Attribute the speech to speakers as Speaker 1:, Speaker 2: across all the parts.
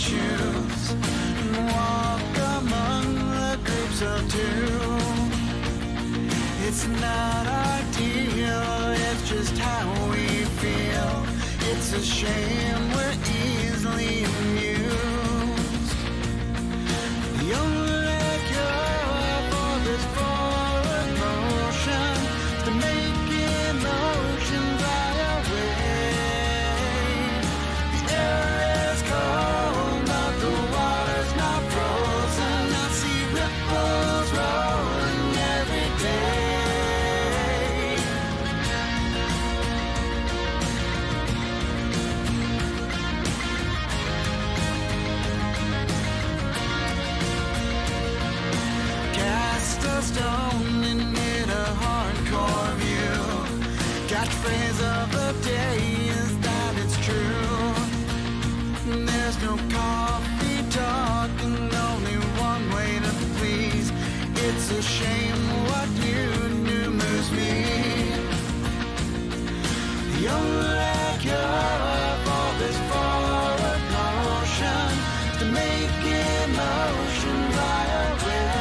Speaker 1: choose and walk among the groups of two. It's not ideal, it's just how we feel. It's a shame we're easily amused. The only cure for this forward motion is to make emotion fly away. The air is cold, but the water's not frozen. I see ripples rolling every day. Cast a stone and hit a hardcore view. Catchphrase of the day is that it's true. There's no coffee talk and only one way to please. It's a shame what you do moves me. The only cure for this forward motion is to make emotion fly away.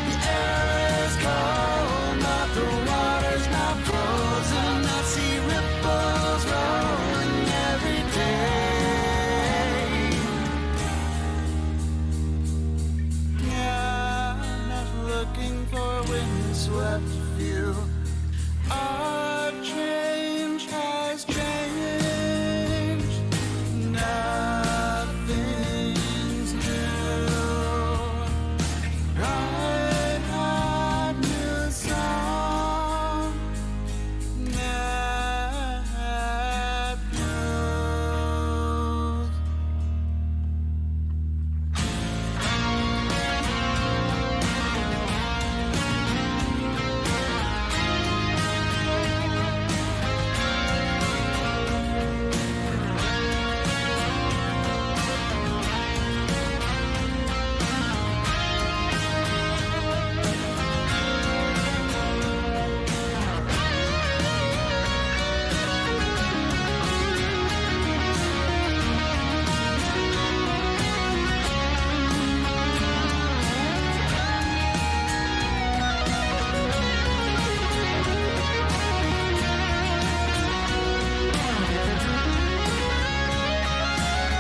Speaker 1: The air is cold, but the water's not frozen. I see ripples rolling every day. Yeah, I'm not looking for a windswept view. Our change has changed. Nothing's new. I've had new song. That blues.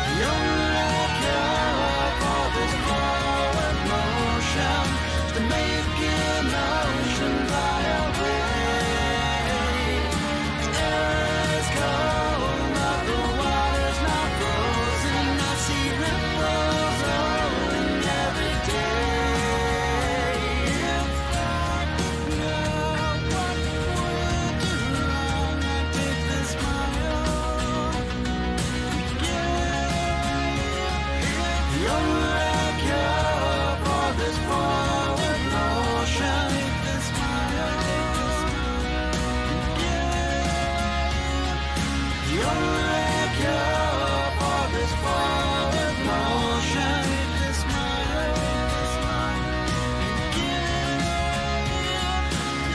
Speaker 1: The only cure for this forward motion is to make emotion fly away. The air is cold, but the water's not frozen. I see ripples rolling every day. If I know what we're doing, I take this the only cure for this forward motion. The only cure for this forward motion.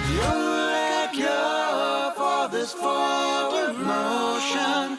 Speaker 1: The only cure for this forward motion.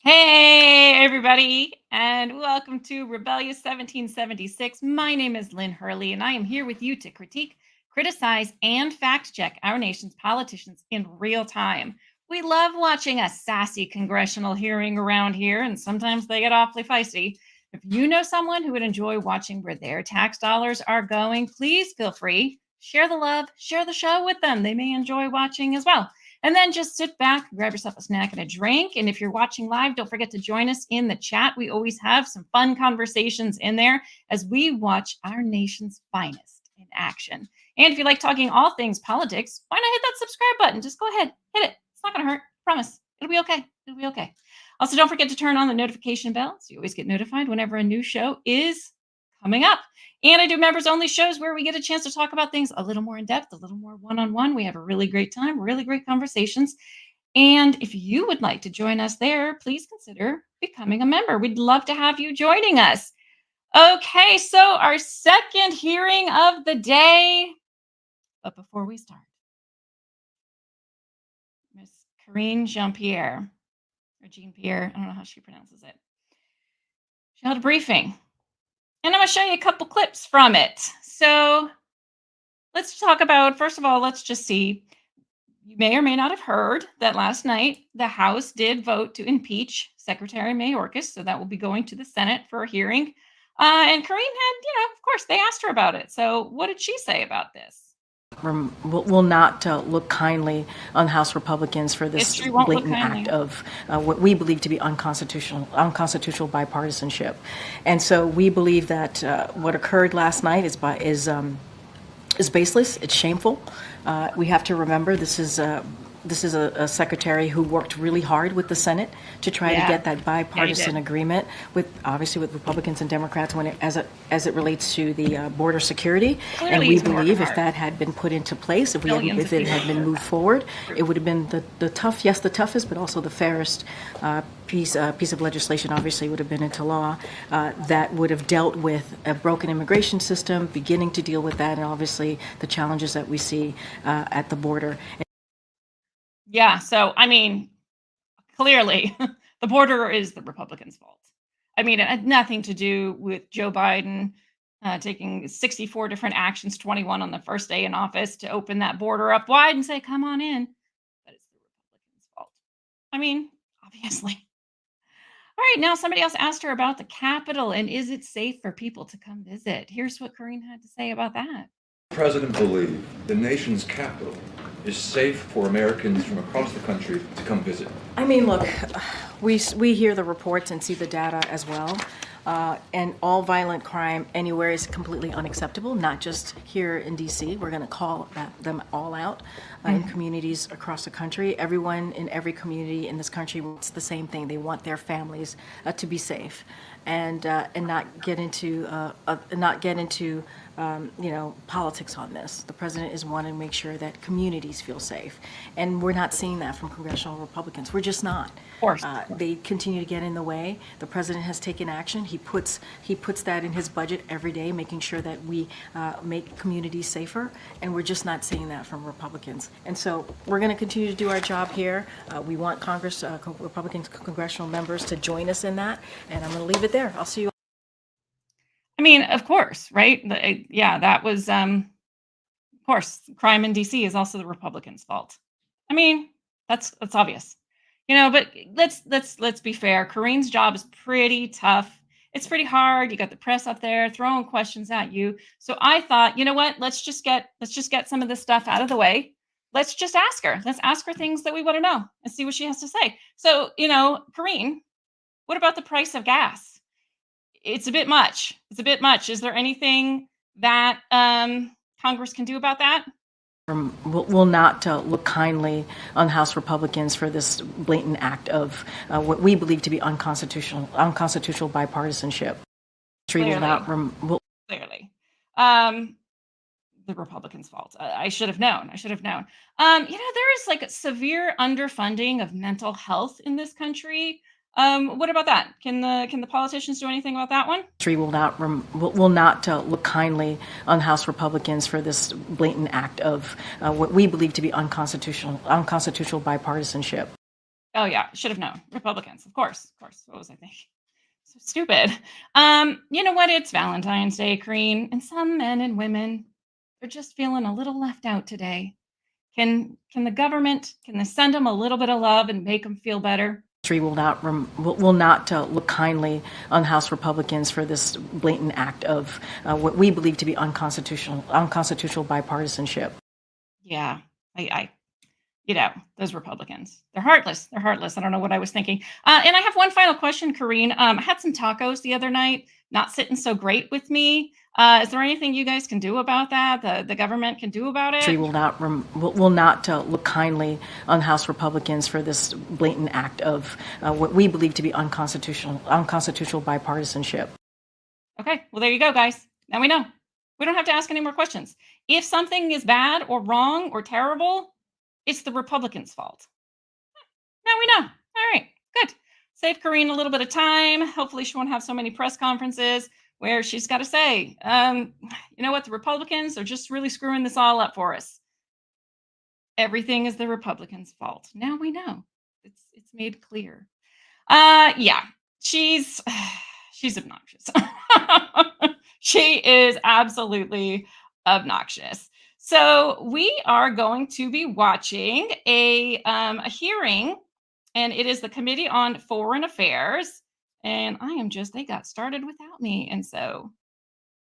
Speaker 2: Hey, everybody, and welcome to Rebellious 1776. My name is Lynn Hurley, and I am here with you to critique, criticize, and fact check our nation's politicians in real time. We love watching a sassy congressional hearing around here, and sometimes they get awfully feisty. If you know someone who would enjoy watching where their tax dollars are going, please feel free. Share the love, share the show with them. They may enjoy watching as well. And then just sit back, grab yourself a snack and a drink. And if you're watching live, don't forget to join us in the chat. We always have some fun conversations in there as we watch our nation's finest in action. And if you like talking all things politics, why not hit that subscribe button? Just go ahead, hit it. It's not going to hurt. Promise. It'll be okay. It'll be okay. Also, don't forget to turn on the notification bell so you always get notified whenever a new show is coming up. And I do members only shows where we get a chance to talk about things a little more in depth, a little more one-on-one. We have a really great time, really great conversations. And if you would like to join us there, please consider becoming a member. We'd love to have you joining us. Okay, so our second hearing of the day. But before we start, Miss Karine Jean-Pierre, or Jean-Pierre, I don't know how she pronounces it. She held a briefing, and I'm going to show you a couple clips from it. So let's talk about, first of all, let's just see. You may or may not have heard that last night the House did vote to impeach Secretary Mayorkas, so that will be going to the Senate for a hearing. And Karine had, of course, they asked her about it. So what did she say about this?
Speaker 3: Will not look kindly on House Republicans for this
Speaker 2: History won't look
Speaker 3: blatant
Speaker 2: kindly.
Speaker 3: act of what we believe to be unconstitutional bipartisanship. And so we believe that what occurred last night is baseless. It's shameful. We have to remember this is a secretary who worked really hard with the Senate to try to get that bipartisan agreement with Republicans and Democrats as it relates to the border security.
Speaker 2: Clearly
Speaker 3: and we
Speaker 2: he's been
Speaker 3: believe
Speaker 2: working
Speaker 3: if that had been put into place, if it had been moved forward, it would have been the toughest, but also the fairest piece of legislation. Obviously, would have been into law that would have dealt with a broken immigration system, beginning to deal with that, and obviously the challenges that we see at the border.
Speaker 2: Yeah, so I mean, clearly the border is the Republicans' fault. I mean, it had nothing to do with Joe Biden taking 64 different actions, 21 on the first day in office, to open that border up wide and say, come on in. But it's the Republicans' fault. I mean, obviously. All right, now somebody else asked her about the Capitol and is it safe for people to come visit? Here's what Karine had to say about that.
Speaker 4: The president believes the nation's capital is safe for Americans from across the country to come visit.
Speaker 3: I mean, look, we hear the reports and see the data as well. And all violent crime anywhere is completely unacceptable, not just here in D.C. We're going to call them all out in communities across the country. Everyone in every community in this country wants the same thing. They want their families to be safe and not get into politics on this. The president is wanting to make sure that communities feel safe, and we're not seeing that from congressional Republicans. We're just not.
Speaker 2: Of course.
Speaker 3: They continue to get in the way. The president has taken action. He puts that in his budget every day, making sure that we make communities safer, and we're just not seeing that from Republicans. And so we're going to continue to do our job here. We want Republican congressional members to join us in that, and I'm going to leave it there. I'll see you.
Speaker 2: I mean, of course, right? That was, of course, crime in DC is also the Republicans' fault. I mean, that's obvious, But let's be fair. Karine's job is pretty tough. It's pretty hard. You got the press up there throwing questions at you. So I thought, you know what? Let's just get some of this stuff out of the way. Let's just ask her. Let's ask her things that we want to know and see what she has to say. So, Karine, what about the price of gas? It's a bit much. Is there anything that Congress can do about that?
Speaker 3: Will not look kindly on House Republicans for this blatant act of what we believe to be unconstitutional bipartisanship.
Speaker 2: Clearly. The Republicans' fault. I should have known. There is like a severe underfunding of mental health in this country. What about that? Can the politicians do anything about that one?
Speaker 3: Will not look kindly on House Republicans for this blatant act of what we believe to be unconstitutional bipartisanship.
Speaker 2: Oh yeah, should have known. Republicans, of course. What was I thinking? So stupid. You know what? It's Valentine's Day, Karine, and some men and women are just feeling a little left out today. Can the government, can they send them a little bit of love and make them feel better?
Speaker 3: Will not look kindly on House Republicans for this blatant act of what we believe to be unconstitutional bipartisanship.
Speaker 2: Yeah, those Republicans, they're heartless. I don't know what I was thinking. And I have one final question, Karine. I had some tacos the other night, not sitting so great with me. Is there anything you guys can do about that? The government can do about it?
Speaker 3: Will not look kindly on House Republicans for this blatant act of what we believe to be unconstitutional bipartisanship.
Speaker 2: Okay, well, there you go, guys. Now we know. We don't have to ask any more questions. If something is bad or wrong or terrible, it's the Republicans' fault. Now we know. All right, good. save Karine a little bit of time. Hopefully she won't have so many press conferences where she's got to say, you know what, the Republicans are just really screwing this all up for us. Everything is the Republicans' fault. Now we know. It's made clear. Yeah, she's obnoxious. She is absolutely obnoxious. So we are going to be watching a hearing, and it is the Committee on Foreign Affairs. And they got started without me. And so,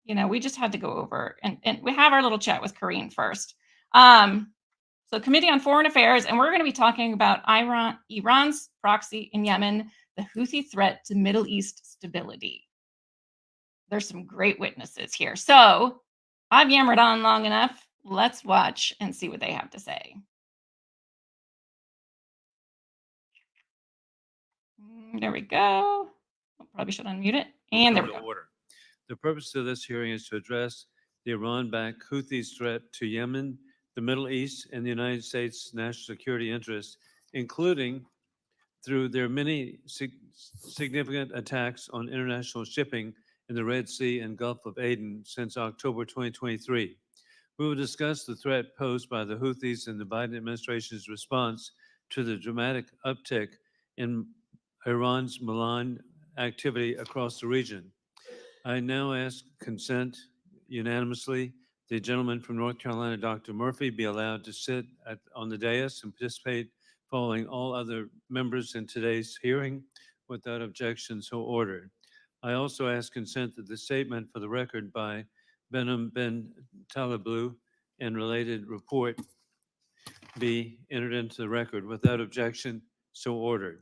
Speaker 2: we just had to go over and we have our little chat with Karine first. So Committee on Foreign Affairs, and we're going to be talking about Iran's proxy in Yemen, the Houthi threat to Middle East stability. There's some great witnesses here. So I've yammered on long enough. Let's watch and see what they have to say. There we go. Probably should unmute it. And there we go.
Speaker 5: Order. The purpose of this hearing is to address the Iran-backed Houthis' threat to Yemen, the Middle East, and the United States' national security interests, including through their many significant attacks on international shipping in the Red Sea and Gulf of Aden since October 2023. We will discuss the threat posed by the Houthis and the Biden administration's response to the dramatic uptick in Iran's malign activity across the region. I now ask consent unanimously the gentleman from North Carolina, Dr. Murphy, be allowed to sit on the dais and participate following all other members in today's hearing. Without objection, so ordered. I also ask consent that the statement for the record by Behnam Ben Taliblu and related report be entered into the record. Without objection, so ordered.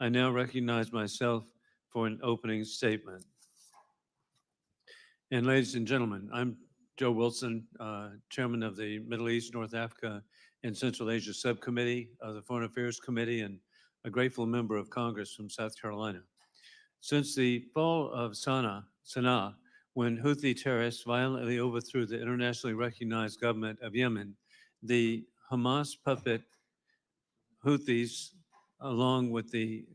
Speaker 5: I now recognize myself for an opening statement. And ladies and gentlemen, I'm Joe Wilson, Chairman of the Middle East, North Africa, and Central Asia Subcommittee of the Foreign Affairs Committee, and a grateful member of Congress from South Carolina. Since the fall of Sana'a, when Houthi terrorists violently overthrew the internationally recognized government of Yemen, the Hamas puppet Houthis, along with the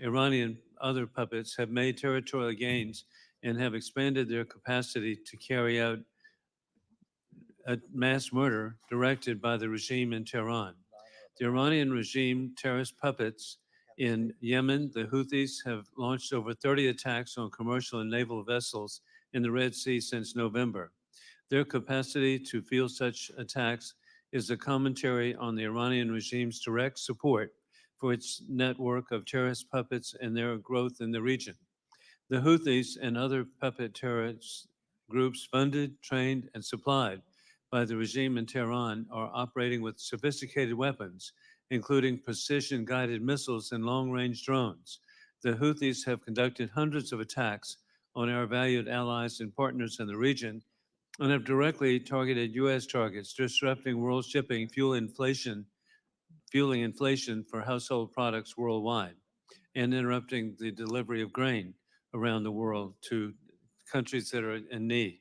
Speaker 5: Iranian other puppets, have made territorial gains and have expanded their capacity to carry out a mass murder directed by the regime in Tehran. The Iranian regime terrorist puppets in Yemen, the Houthis, have launched over 30 attacks on commercial and naval vessels in the Red Sea since November. Their capacity to field such attacks is a commentary on the Iranian regime's direct support for its network of terrorist puppets and their growth in the region. The Houthis and other puppet terrorist groups funded, trained, and supplied by the regime in Tehran are operating with sophisticated weapons, including precision-guided missiles and long-range drones. The Houthis have conducted hundreds of attacks on our valued allies and partners in the region and have directly targeted U.S. targets, disrupting world shipping, fueling inflation for household products worldwide, and interrupting the delivery of grain around the world to countries that are in need.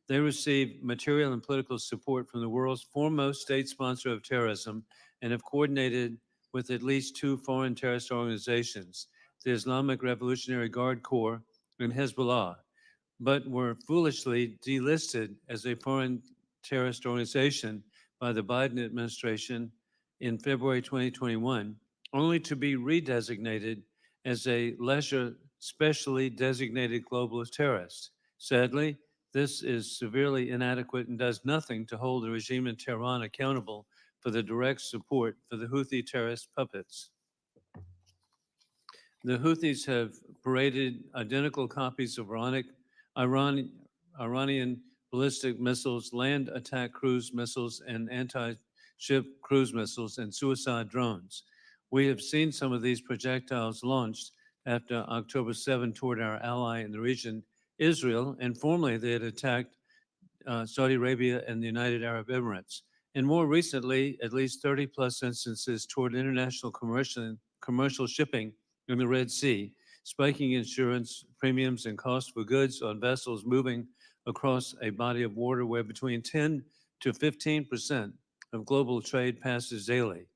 Speaker 5: They receive material and political support from the world's foremost state sponsor of terrorism and have coordinated with at least two foreign terrorist organizations, the Islamic Revolutionary Guard Corps and Hezbollah, but were foolishly delisted as a foreign terrorist organization by the Biden administration in February 2021, only to be redesignated as a lesser specially designated globalist terrorist. Sadly, this is severely inadequate and does nothing to hold the regime in Tehran accountable for the direct support for the Houthi terrorist puppets. The Houthis have paraded identical copies of Iranian ballistic missiles, land attack cruise missiles, and anti-ship cruise missiles and suicide drones. We have seen some of these projectiles launched after October 7 toward our ally in the region, Israel, and formerly they had attacked Saudi Arabia and the United Arab Emirates. And more recently, at least 30 plus instances toward international commercial shipping in the Red Sea, spiking insurance premiums and costs for goods on vessels moving across a body of water where between 10 to 15% of global trade passes daily.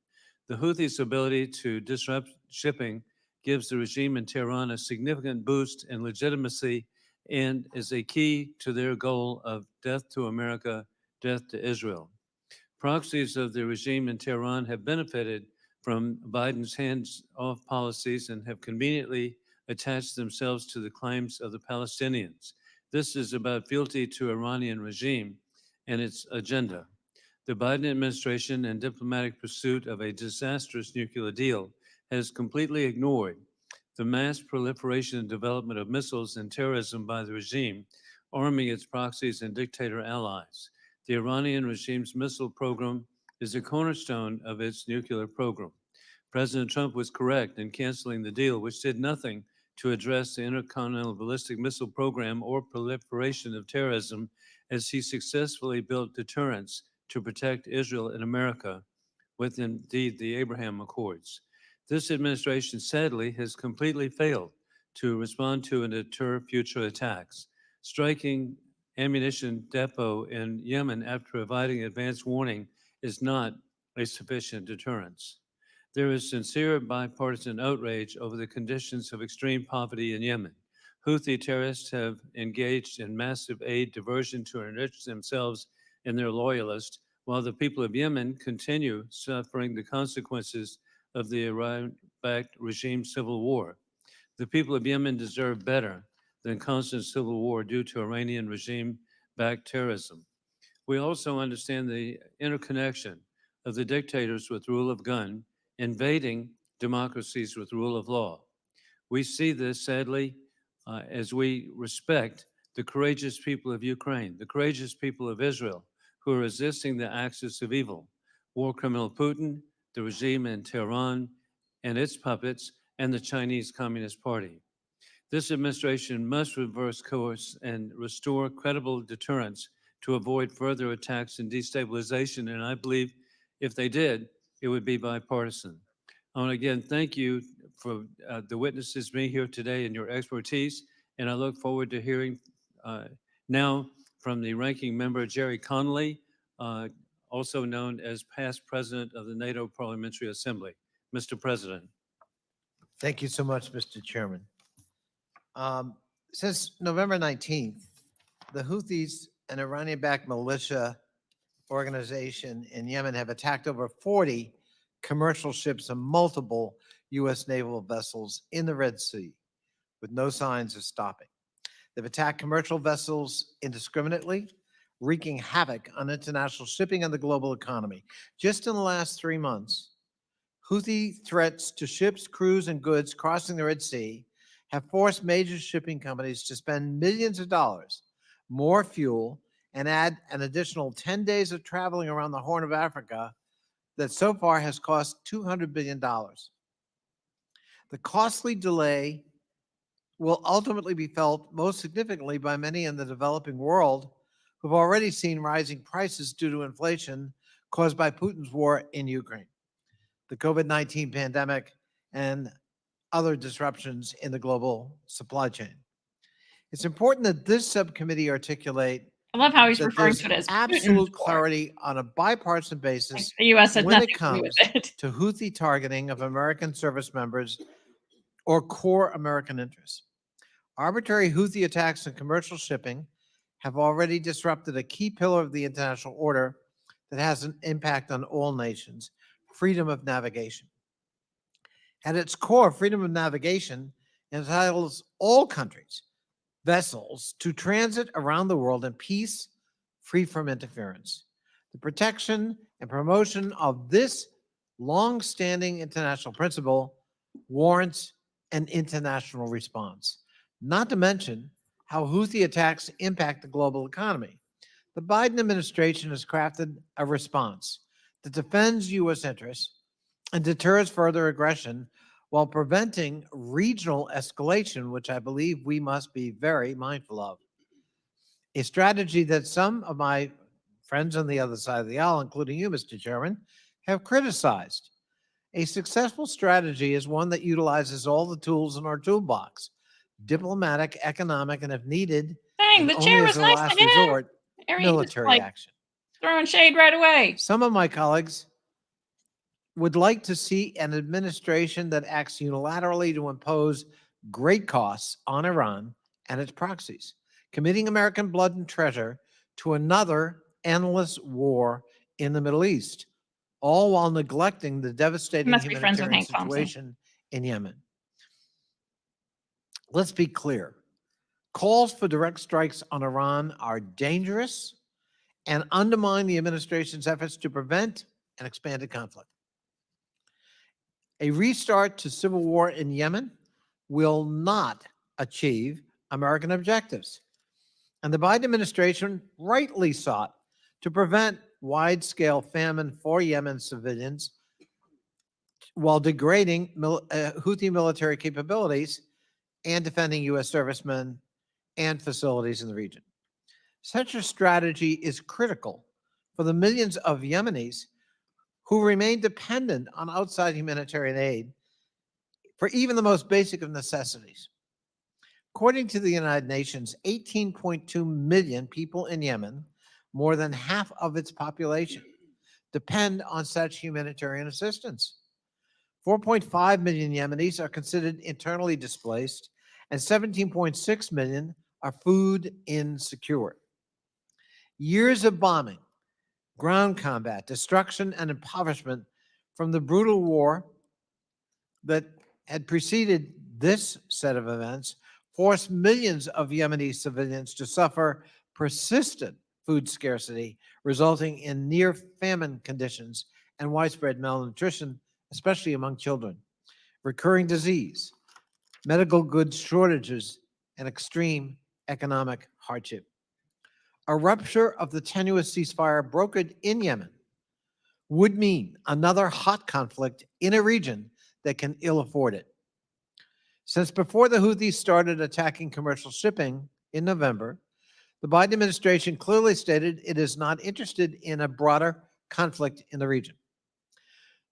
Speaker 5: The Houthis' ability to disrupt shipping gives the regime in Tehran a significant boost in legitimacy and is a key to their goal of death to America, death to Israel. Proxies of the regime in Tehran have benefited from Biden's hands-off policies and have conveniently attached themselves to the claims of the Palestinians. This is about fealty to Iranian regime and its agenda. The Biden administration, in diplomatic pursuit of a disastrous nuclear deal, has completely ignored the mass proliferation and development of missiles and terrorism by the regime, arming its proxies and dictator allies. The Iranian regime's missile program is a cornerstone of its nuclear program. President Trump was correct in canceling the deal, which did nothing to address the intercontinental ballistic missile program or proliferation of terrorism, as he successfully built deterrence to protect Israel and America with indeed the Abraham Accords. This administration sadly has completely failed to respond to and deter future attacks. Striking ammunition depot in Yemen after providing advance warning is not a sufficient deterrence. There is sincere bipartisan outrage over the conditions of extreme poverty in Yemen. Houthi terrorists have engaged in massive aid diversion to enrich themselves and their loyalists, while the people of Yemen continue suffering the consequences of the Iran-backed regime civil war. The people of Yemen deserve better than constant civil war due to Iranian regime-backed terrorism. We also understand the interconnection of the dictators with rule of gun invading democracies with rule of law. We see this, sadly, as we respect the courageous people of Ukraine, the courageous people of Israel, who are resisting the axis of evil, war criminal Putin, the regime in Tehran and its puppets, and the Chinese Communist Party. This administration must reverse course and restore credible deterrence to avoid further attacks and destabilization, and I believe if they did, it would be bipartisan. I want to again thank you for the witnesses being here today and your expertise, and I look forward to hearing now from the ranking member, Jerry Connolly, also known as past president of the NATO Parliamentary Assembly. Mr. President.
Speaker 6: Thank you so much, Mr. Chairman. Since November 19th, the Houthis, an Iranian-backed militia organization in Yemen, have attacked over 40 commercial ships and multiple U.S. naval vessels in the Red Sea with no signs of stopping. They've attacked commercial vessels indiscriminately, wreaking havoc on international shipping and the global economy. Just in the last 3 months, Houthi threats to ships, crews, and goods crossing the Red Sea have forced major shipping companies to spend millions of dollars, more fuel, and add an additional 10 days of traveling around the Horn of Africa that so far has cost $200 billion. The costly delay will ultimately be felt most significantly by many in the developing world who've already seen rising prices due to inflation caused by Putin's war in Ukraine, the COVID-19 pandemic, and other disruptions in the global supply chain. It's important that this subcommittee articulate
Speaker 2: I love how he's
Speaker 6: that
Speaker 2: referring
Speaker 6: there's
Speaker 2: to it as
Speaker 6: absolute
Speaker 2: Putin's war.
Speaker 6: clarity on a bipartisan
Speaker 2: Like
Speaker 6: basis
Speaker 2: the U.S. had
Speaker 6: when
Speaker 2: nothing
Speaker 6: it
Speaker 2: to do
Speaker 6: comes
Speaker 2: with it.
Speaker 6: to Houthi targeting of American service members or core American interests. Arbitrary Houthi attacks on commercial shipping have already disrupted a key pillar of the international order that has an impact on all nations, freedom of navigation. At its core, freedom of navigation entitles all countries, vessels, to transit around the world in peace, free from interference. The protection and promotion of this long-standing international principle warrants an international response, not to mention how Houthi attacks impact the global economy. The Biden administration has crafted a response that defends U.S. interests and deters further aggression while preventing regional escalation, which I believe we must be very mindful of. A strategy that some of my friends on the other side of the aisle, including you, Mr. Chairman, have criticized. A successful strategy is one that utilizes all the tools in our toolbox: diplomatic, economic, and if needed,
Speaker 2: Dang,
Speaker 6: and
Speaker 2: the
Speaker 6: only
Speaker 2: chair
Speaker 6: as
Speaker 2: was
Speaker 6: a
Speaker 2: nice
Speaker 6: last
Speaker 2: to him.
Speaker 6: resort,
Speaker 2: Arian just,
Speaker 6: military
Speaker 2: like,
Speaker 6: action.
Speaker 2: throwing shade right away.
Speaker 6: Some of my colleagues would like to see an administration that acts unilaterally to impose great costs on Iran and its proxies, committing American blood and treasure to another endless war in the Middle East, all while neglecting the devastating
Speaker 2: must be friends with
Speaker 6: humanitarian
Speaker 2: Hank Thompson.
Speaker 6: situation in Yemen. Let's be clear. Calls for direct strikes on Iran are dangerous and undermine the administration's efforts to prevent an expanded conflict. A restart to civil war in Yemen will not achieve American objectives. And the Biden administration rightly sought to prevent wide-scale famine for Yemen civilians while degrading Houthi military capabilities and defending U.S. servicemen and facilities in the region. Such a strategy is critical for the millions of Yemenis who remain dependent on outside humanitarian aid for even the most basic of necessities. According to the United Nations, 18.2 million people in Yemen, more than half of its population, depend on such humanitarian assistance. 4.5 million Yemenis are considered internally displaced, and 17.6 million are food insecure. Years of bombing, ground combat, destruction, and impoverishment from the brutal war that had preceded this set of events forced millions of Yemeni civilians to suffer persistent food scarcity, resulting in near famine conditions and widespread malnutrition, especially among children, recurring disease, medical goods shortages, and extreme economic hardship. A rupture of the tenuous ceasefire brokered in Yemen would mean another hot conflict in a region that can ill afford it. Since before the Houthis started attacking commercial shipping in November, the Biden administration clearly stated it is not interested in a broader conflict in the region.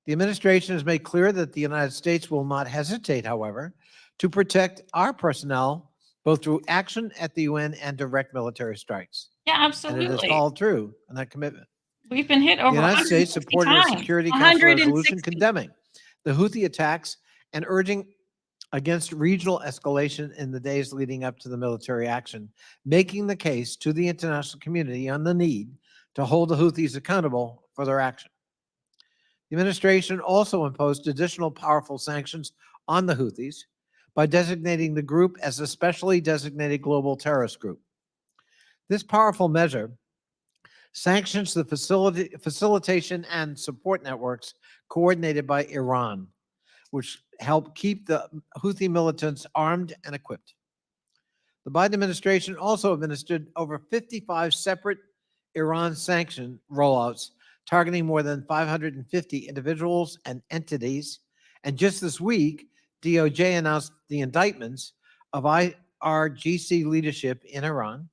Speaker 6: The administration has made clear that the United States will not hesitate, however, to protect our personnel both through action at the UN and direct military strikes.
Speaker 2: Yeah,
Speaker 6: And it
Speaker 2: absolutely.
Speaker 6: has followed through on that commitment.
Speaker 2: We've been hit
Speaker 6: The
Speaker 2: over
Speaker 6: United States
Speaker 2: 160
Speaker 6: supported a
Speaker 2: times.
Speaker 6: Security Council resolution
Speaker 2: 160.
Speaker 6: condemning the Houthi attacks and urging against regional escalation in the days leading up to the military action, making the case to the international community on the need to hold the Houthis accountable for their action. The administration also imposed additional powerful sanctions on the Houthis by designating the group as a specially designated global terrorist group. This powerful measure sanctions the facilitation and support networks coordinated by Iran, which help keep the Houthi militants armed and equipped. The Biden administration also administered over 55 separate Iran sanction rollouts targeting more than 550 individuals and entities. And just this week, DOJ announced the indictments of IRGC leadership in Iran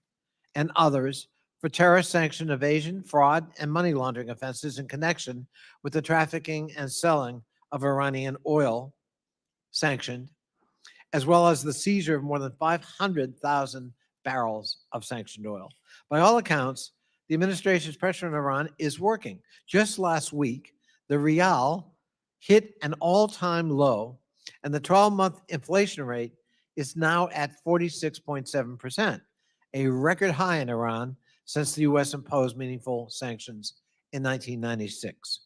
Speaker 6: and others for terrorist sanction evasion, fraud, and money laundering offenses in connection with the trafficking and selling of Iranian oil sanctioned, as well as the seizure of more than 500,000 barrels of sanctioned oil. By all accounts, the administration's pressure on Iran is working. Just last week, the rial hit an all-time low, and the 12-month inflation rate is now at 46.7%, a record high in Iran since the U.S. imposed meaningful sanctions in 1996.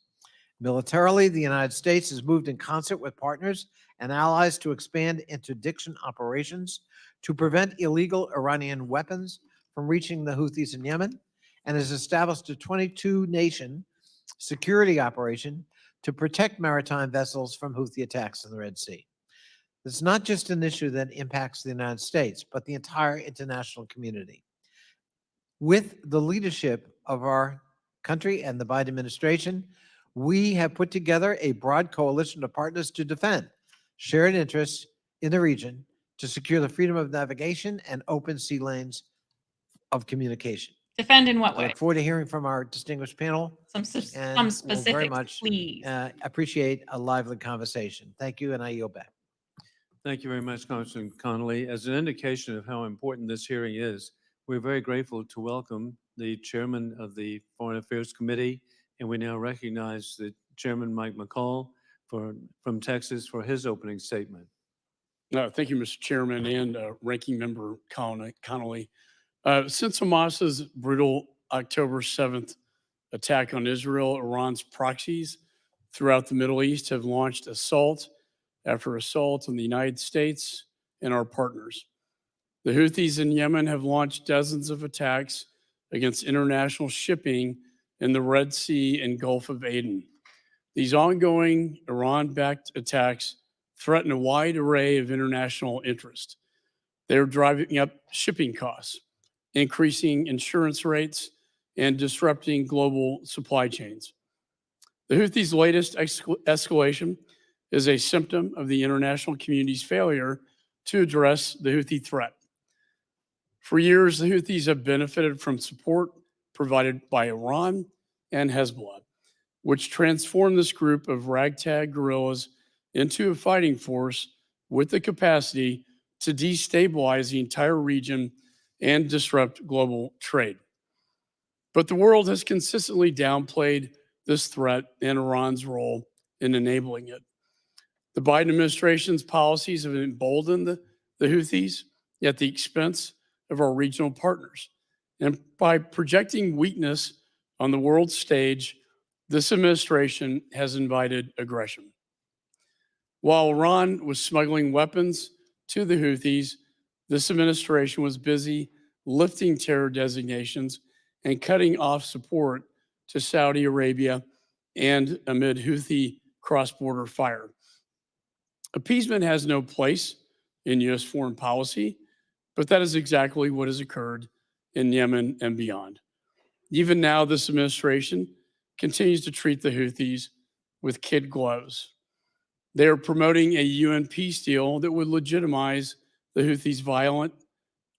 Speaker 6: Militarily, the United States has moved in concert with partners and allies to expand interdiction operations to prevent illegal Iranian weapons from reaching the Houthis in Yemen, and has established a 22-nation security operation to protect maritime vessels from Houthi attacks in the Red Sea. It's not just an issue that impacts the United States, but the entire international community. With the leadership of our country and the Biden administration, we have put together a broad coalition of partners to defend shared interests in the region to secure the freedom of navigation and open sea lanes of communication.
Speaker 2: Defend in what
Speaker 6: I
Speaker 2: way?
Speaker 6: look forward to hearing from our distinguished panel
Speaker 2: Some
Speaker 6: and will very
Speaker 2: specifics,
Speaker 6: much
Speaker 2: please.
Speaker 6: appreciate a lively conversation. Thank you, and I yield back.
Speaker 5: Thank you very much, Congressman Connolly. As an indication of how important this hearing is, we're very grateful to welcome the chairman of the Foreign Affairs Committee, and we now recognize the Chairman Mike McCall from Texas for his opening statement.
Speaker 7: Thank you, Mr. Chairman and Ranking Member Connolly. Since Hamas's brutal October 7th attack on Israel, Iran's proxies throughout the Middle East have launched assault after assault on the United States and our partners. The Houthis in Yemen have launched dozens of attacks against international shipping in the Red Sea and Gulf of Aden. These ongoing Iran-backed attacks threaten a wide array of international interest. They're driving up shipping costs, increasing insurance rates, and disrupting global supply chains. The Houthis' latest escalation is a symptom of the international community's failure to address the Houthi threat. For years, the Houthis have benefited from support provided by Iran and Hezbollah, which transformed this group of ragtag guerrillas into a fighting force with the capacity to destabilize the entire region and disrupt global trade. But the world has consistently downplayed this threat and Iran's role in enabling it. The Biden administration's policies have emboldened the Houthis at the expense of our regional partners. And by projecting weakness on the world stage, this administration has invited aggression. While Iran was smuggling weapons to the Houthis, this administration was busy lifting terror designations and cutting off support to Saudi Arabia and amid Houthi cross-border fire. Appeasement has no place in U.S. foreign policy, but that is exactly what has occurred in Yemen and beyond. Even now, this administration continues to treat the Houthis with kid gloves. They are promoting a UN peace deal that would legitimize the Houthis' violent,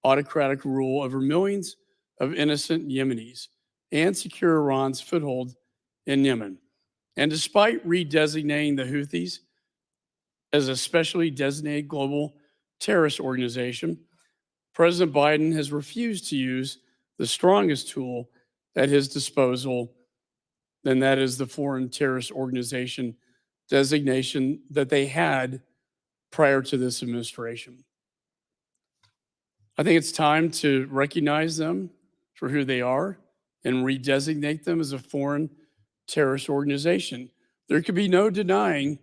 Speaker 7: autocratic rule over millions of innocent Yemenis and secure Iran's foothold in Yemen. And despite redesignating the Houthis as a specially designated global terrorist organization, President Biden has refused to use the strongest tool at his disposal, and that is the foreign terrorist organization designation that they had prior to this administration. I think it's time to recognize them for who they are and redesignate them as a foreign terrorist organization. There could be no denying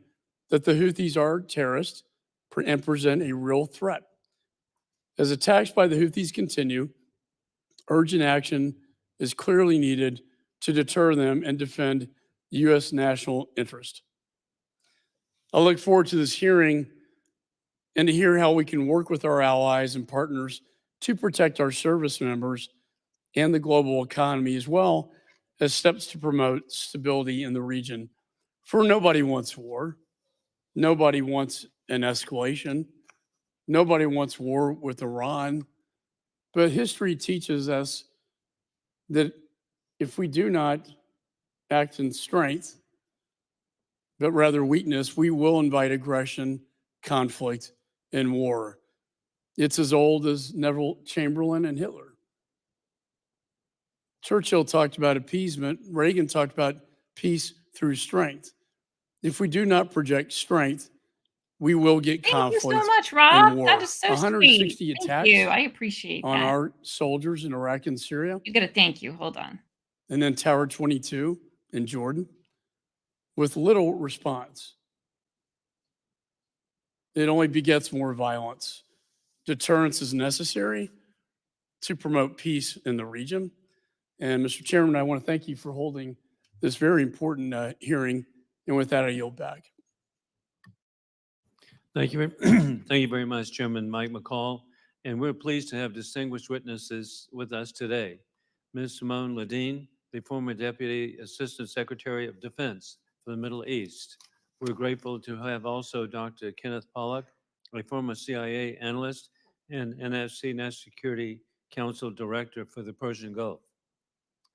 Speaker 7: that the Houthis are terrorists and present a real threat. As attacks by the Houthis continue, urgent action is clearly needed to deter them and defend U.S. national interest. I look forward to this hearing and to hear how we can work with our allies and partners to protect our service members and the global economy, as well as steps to promote stability in the region. For nobody wants war. Nobody wants an escalation. Nobody wants war with Iran. But history teaches us that if we do not act in strength, but rather weakness, we will invite aggression, conflict, and war. It's as old as Neville Chamberlain and Hitler. Churchill talked about appeasement. Reagan talked about peace through strength. If we do not project strength, we will get conflict.
Speaker 2: Thank you so much, Rob.
Speaker 7: and war.
Speaker 2: That is so
Speaker 7: 160
Speaker 2: sweet.
Speaker 7: attacks
Speaker 2: Thank you. I appreciate
Speaker 7: on
Speaker 2: that.
Speaker 7: our soldiers in Iraq and Syria,
Speaker 2: You got to thank you. Hold on.
Speaker 7: and then Tower 22 in Jordan, with little response. It only begets more violence. Deterrence is necessary to promote peace in the region. And Mr. Chairman, I want to thank you for holding this very important hearing. And with that, I yield back.
Speaker 5: Thank you. Thank you very much, Chairman Mike McCall. And we're pleased to have distinguished witnesses with us today. Ms. Simone Ledeen, the former Deputy Assistant Secretary of Defense for the Middle East. We're grateful to have also Dr. Kenneth Pollack, a former CIA analyst and NFC National Security Council Director for the Persian Gulf.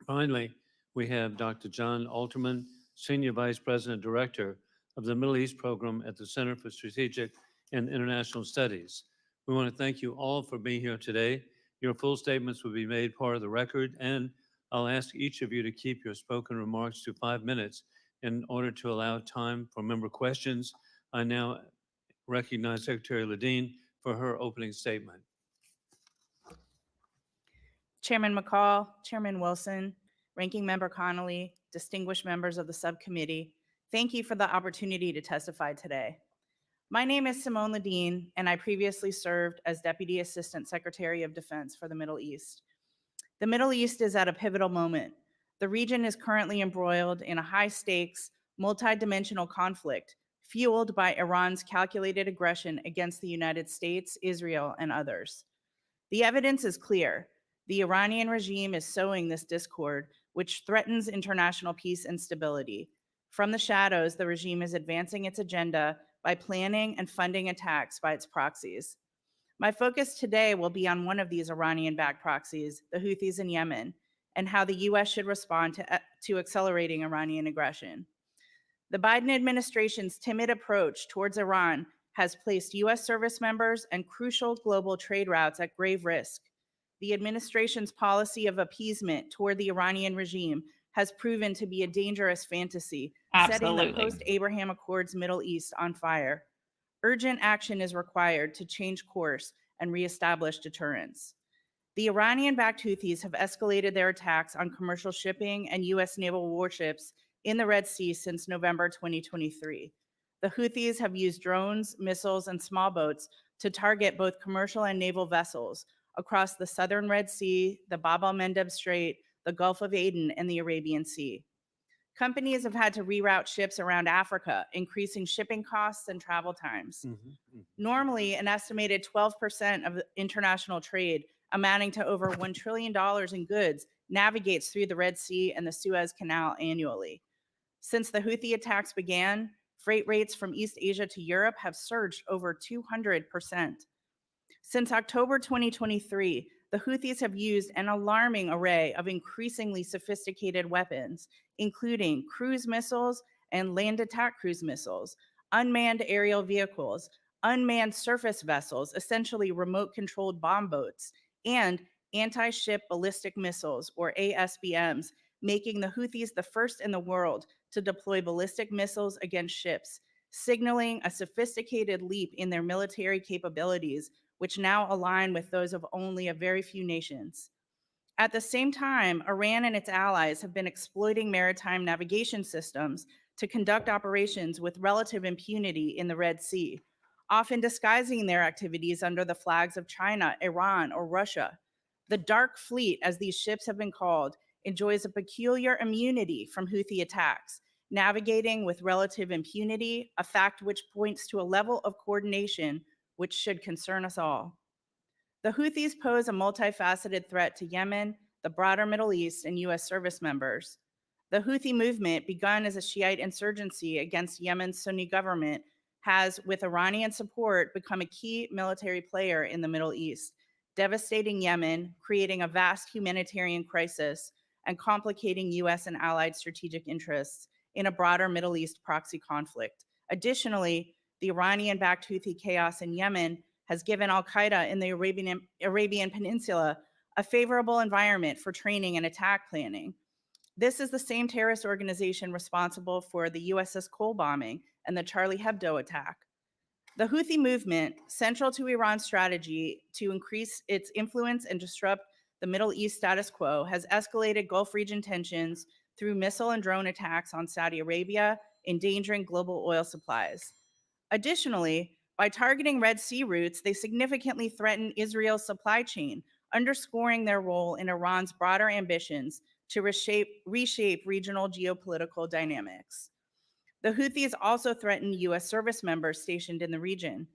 Speaker 5: Finally, we have Dr. John Alterman, Senior Vice President Director of the Middle East Program at the Center for Strategic and International Studies. We want to thank you all for being here today. Your full statements will be made part of the record, and I'll ask each of you to keep your spoken remarks to 5 minutes In order to allow time for member questions, I now recognize Secretary Ledeen for her opening statement.
Speaker 8: Chairman McCall, Chairman Wilson, Ranking Member Connolly, distinguished members of the subcommittee, thank you for the opportunity to testify today. My name is Simone Ledeen, and I previously served as Deputy Assistant Secretary of Defense for the Middle East. The Middle East is at a pivotal moment. The region is currently embroiled in a high-stakes, multi-dimensional conflict fueled by Iran's calculated aggression against the United States, Israel, and others. The evidence is clear. The Iranian regime is sowing this discord, which threatens international peace and stability. From the shadows, the regime is advancing its agenda by planning and funding attacks by its proxies. My focus today will be on one of these Iranian-backed proxies, the Houthis in Yemen, and how the US should respond to accelerating Iranian aggression. The Biden administration's timid approach towards Iran has placed US service members and crucial global trade routes at grave risk. The administration's policy of appeasement toward the Iranian regime has proven to be a dangerous fantasy, setting the
Speaker 2: Absolutely.
Speaker 8: post-Abraham Accords Middle East on fire. Urgent action is required to change course and reestablish deterrence. The Iranian-backed Houthis have escalated their attacks on commercial shipping and US naval warships in the Red Sea since November 2023. The Houthis have used drones, missiles, and small boats to target both commercial and naval vessels across the southern Red Sea, the Bab el-Mandeb Strait, the Gulf of Aden, and the Arabian Sea. Companies have had to reroute ships around Africa, increasing shipping costs and travel times. Normally, an estimated 12% of international trade, amounting to over $1 trillion in goods, navigates through the Red Sea and the Suez Canal annually. Since the Houthi attacks began, freight rates from East Asia to Europe have surged over 200%. Since October 2023, the Houthis have used an alarming array of increasingly sophisticated weapons, including cruise missiles and land attack cruise missiles, unmanned aerial vehicles, unmanned surface vessels, essentially remote-controlled bomb boats, and anti-ship ballistic missiles, or ASBMs, making the Houthis the first in the world to deploy ballistic missiles against ships, signaling a sophisticated leap in their military capabilities, which now align with those of only a very few nations. At the same time, Iran and its allies have been exploiting maritime navigation systems to conduct operations with relative impunity in the Red Sea, often disguising their activities under the flags of China, Iran, or Russia. The Dark Fleet, as these ships have been called, enjoys a peculiar immunity from Houthi attacks, navigating with relative impunity, a fact which points to a level of coordination which should concern us all. The Houthis pose a multifaceted threat to Yemen, the broader Middle East, and US service members. The Houthi movement, begun as a Shiite insurgency against Yemen's Sunni government, has, with Iranian support, become a key military player in the Middle East, devastating Yemen, creating a vast humanitarian crisis, and complicating US and allied strategic interests in a broader Middle East proxy conflict. Additionally, the Iranian-backed Houthi chaos in Yemen has given al-Qaeda in the Arabian Peninsula a favorable environment for training and attack planning. This is the same terrorist organization responsible for the USS Cole bombing and the Charlie Hebdo attack. The Houthi movement, central to Iran's strategy to increase its influence and disrupt the Middle East status quo, has escalated Gulf region tensions through missile and drone attacks on Saudi Arabia, endangering global oil supplies. Additionally, by targeting Red Sea routes, they significantly threaten Israel's supply chain, underscoring their role in Iran's broader ambitions to reshape regional geopolitical dynamics. The Houthis also threaten US service members stationed in the region.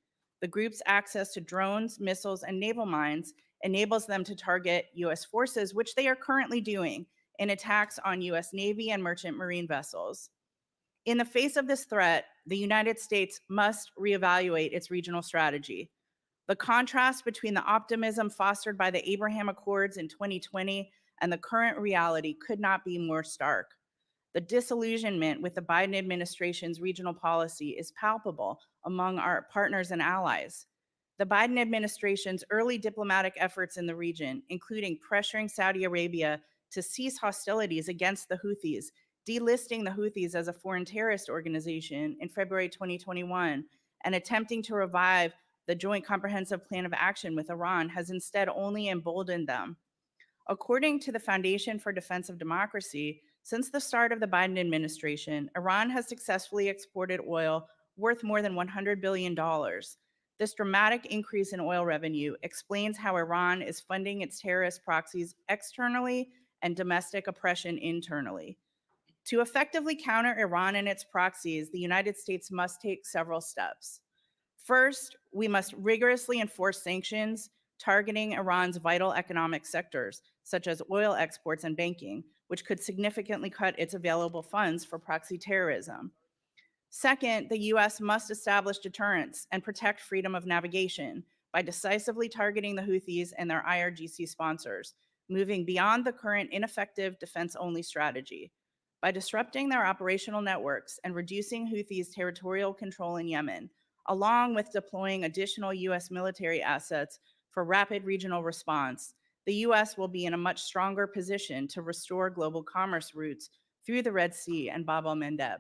Speaker 8: The group's access to drones, missiles, and naval mines enables them to target US forces, which they are currently doing in attacks on US Navy and merchant marine vessels. In the face of this threat, the United States must reevaluate its regional strategy. The contrast between the optimism fostered by the Abraham Accords in 2020 and the current reality could not be more stark. The disillusionment with the Biden administration's regional policy is palpable among our partners and allies. The Biden administration's early diplomatic efforts in the region, including pressuring Saudi Arabia to cease hostilities against the Houthis, delisting the Houthis as a foreign terrorist organization in February 2021 and attempting to revive the Joint Comprehensive Plan of Action with Iran has instead only emboldened them. According to the Foundation for Defense of Democracy, since the start of the Biden administration, Iran has successfully exported oil worth more than $100 billion. This dramatic increase in oil revenue explains how Iran is funding its terrorist proxies externally and domestic oppression internally. To effectively counter Iran and its proxies, the United States must take several steps. First, we must rigorously enforce sanctions targeting Iran's vital economic sectors, such as oil exports and banking, which could significantly cut its available funds for proxy terrorism. Second, the US must establish deterrence and protect freedom of navigation by decisively targeting the Houthis and their IRGC sponsors, moving beyond the current ineffective defense-only strategy. By disrupting their operational networks and reducing Houthis' territorial control in Yemen, along with deploying additional US military assets for rapid regional response, the US will be in a much stronger position to restore global commerce routes through the Red Sea and Bab el-Mandeb.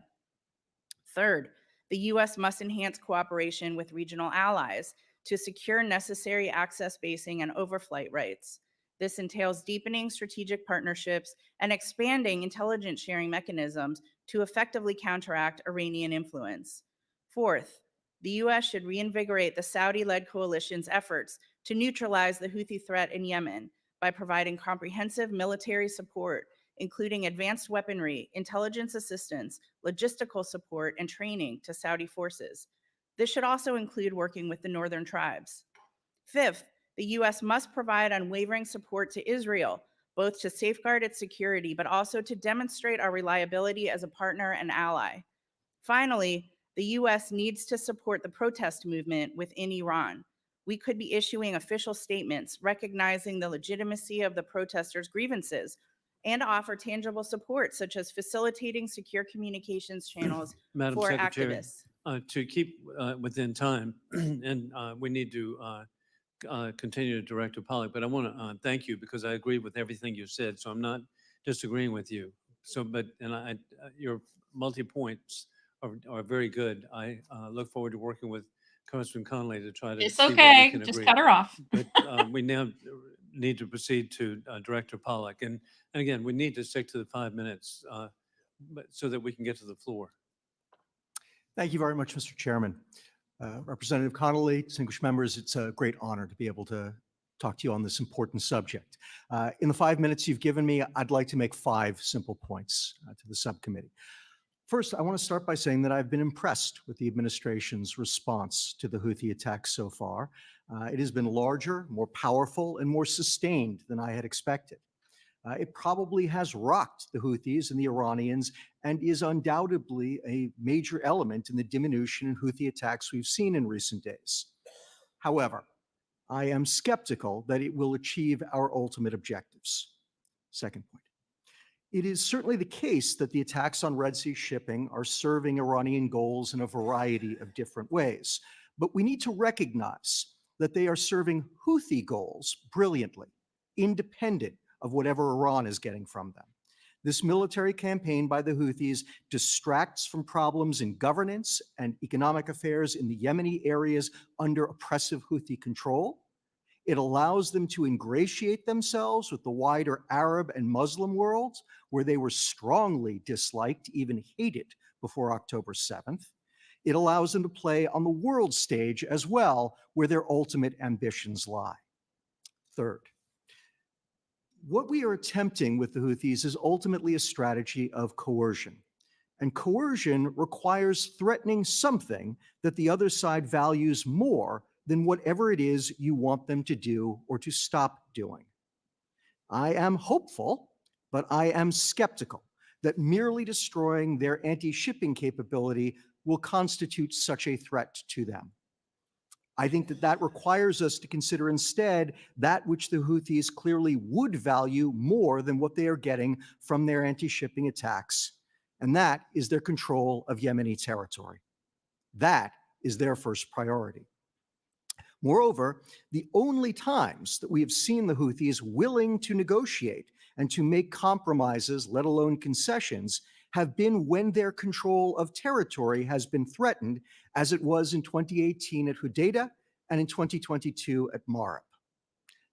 Speaker 8: Third, the US must enhance cooperation with regional allies to secure necessary access basing and overflight rights. This entails deepening strategic partnerships and expanding intelligence sharing mechanisms to effectively counteract Iranian influence. Fourth, the US should reinvigorate the Saudi-led coalition's efforts to neutralize the Houthi threat in Yemen by providing comprehensive military support, including advanced weaponry, intelligence assistance, logistical support, and training to Saudi forces. This should also include working with the northern tribes. Fifth, the US must provide unwavering support to Israel, both to safeguard its security, but also to demonstrate our reliability as a partner and ally. Finally, the US needs to support the protest movement within Iran. We could be issuing official statements recognizing the legitimacy of the protesters' grievances and offer tangible support, such as facilitating secure communications channels
Speaker 5: Madam
Speaker 8: for
Speaker 5: Secretary,
Speaker 8: activists.
Speaker 5: to keep within time, and we need to continue to Director Pollack, but I want to thank you because I agree with everything you said, so I'm not disagreeing with you. So, but, and your multi-points are very good. I look forward to working with Congressman Connolly to try to
Speaker 2: It's
Speaker 5: see what we
Speaker 2: okay.
Speaker 5: can
Speaker 2: Just
Speaker 5: agree.
Speaker 2: cut her off.
Speaker 5: But we now need to proceed to Director Pollack. And again, we need to stick to the 5 minutes but so that we can get to the floor.
Speaker 9: Thank you very much, Mr. Chairman. Representative Connolly, distinguished members, it's a great honor to be able to talk to you on this important subject. In the 5 minutes you've given me, I'd like to make 5 simple points to the subcommittee. First, I want to start by saying that I've been impressed with the administration's response to the Houthi attacks so far. It has been larger, more powerful, and more sustained than I had expected. It probably has rocked the Houthis and the Iranians and is undoubtedly a major element in the diminution in Houthi attacks we've seen in recent days. However, I am skeptical that it will achieve our ultimate objectives. Second point. It is certainly the case that the attacks on Red Sea shipping are serving Iranian goals in a variety of different ways, but we need to recognize that they are serving Houthi goals brilliantly, independent of whatever Iran is getting from them. This military campaign by the Houthis distracts from problems in governance and economic affairs in the Yemeni areas under oppressive Houthi control. It allows them to ingratiate themselves with the wider Arab and Muslim worlds, where they were strongly disliked, even hated, before October 7th. It allows them to play on the world stage as well, where their ultimate ambitions lie. Third, what we are attempting with the Houthis is ultimately a strategy of coercion. And coercion requires threatening something that the other side values more than whatever it is you want them to do or to stop doing. I am hopeful, but I am skeptical that merely destroying their anti-shipping capability will constitute such a threat to them. I think that that requires us to consider instead that which the Houthis clearly would value more than what they are getting from their anti-shipping attacks, and that is their control of Yemeni territory. That is their first priority. Moreover, the only times that we have seen the Houthis willing to negotiate and to make compromises, let alone concessions, have been when their control of territory has been threatened, as it was in 2018 at Hodeidah and in 2022 at Marib.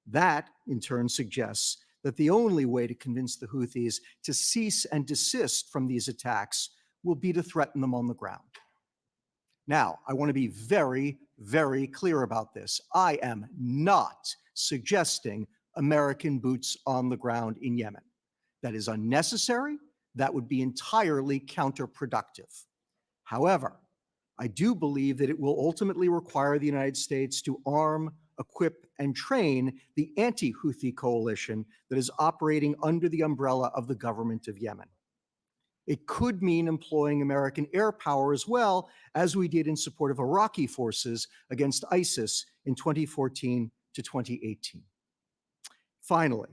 Speaker 9: That, in turn, suggests that the only way to convince the Houthis to cease and desist from these attacks will be to threaten them on the ground. Now, I want to be very, very clear about this. I am not suggesting American boots on the ground in Yemen. That is unnecessary. That would be entirely counterproductive. However, I do believe that it will ultimately require the United States to arm, equip, and train the anti-Houthi coalition that is operating under the umbrella of the government of Yemen. It could mean employing American air power as well, as we did in support of Iraqi forces against ISIS in 2014 to 2018. Finally,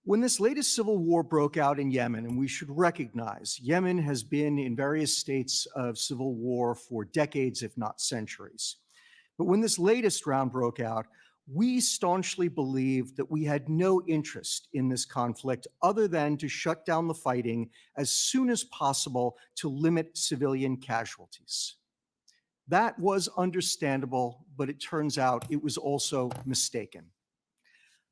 Speaker 9: when this latest civil war broke out in Yemen, and we should recognize Yemen has been in various states of civil war for decades, if not centuries. But when this latest round broke out, we staunchly believed that we had no interest in this conflict other than to shut down the fighting as soon as possible to limit civilian casualties. That was understandable, but it turns out it was also mistaken.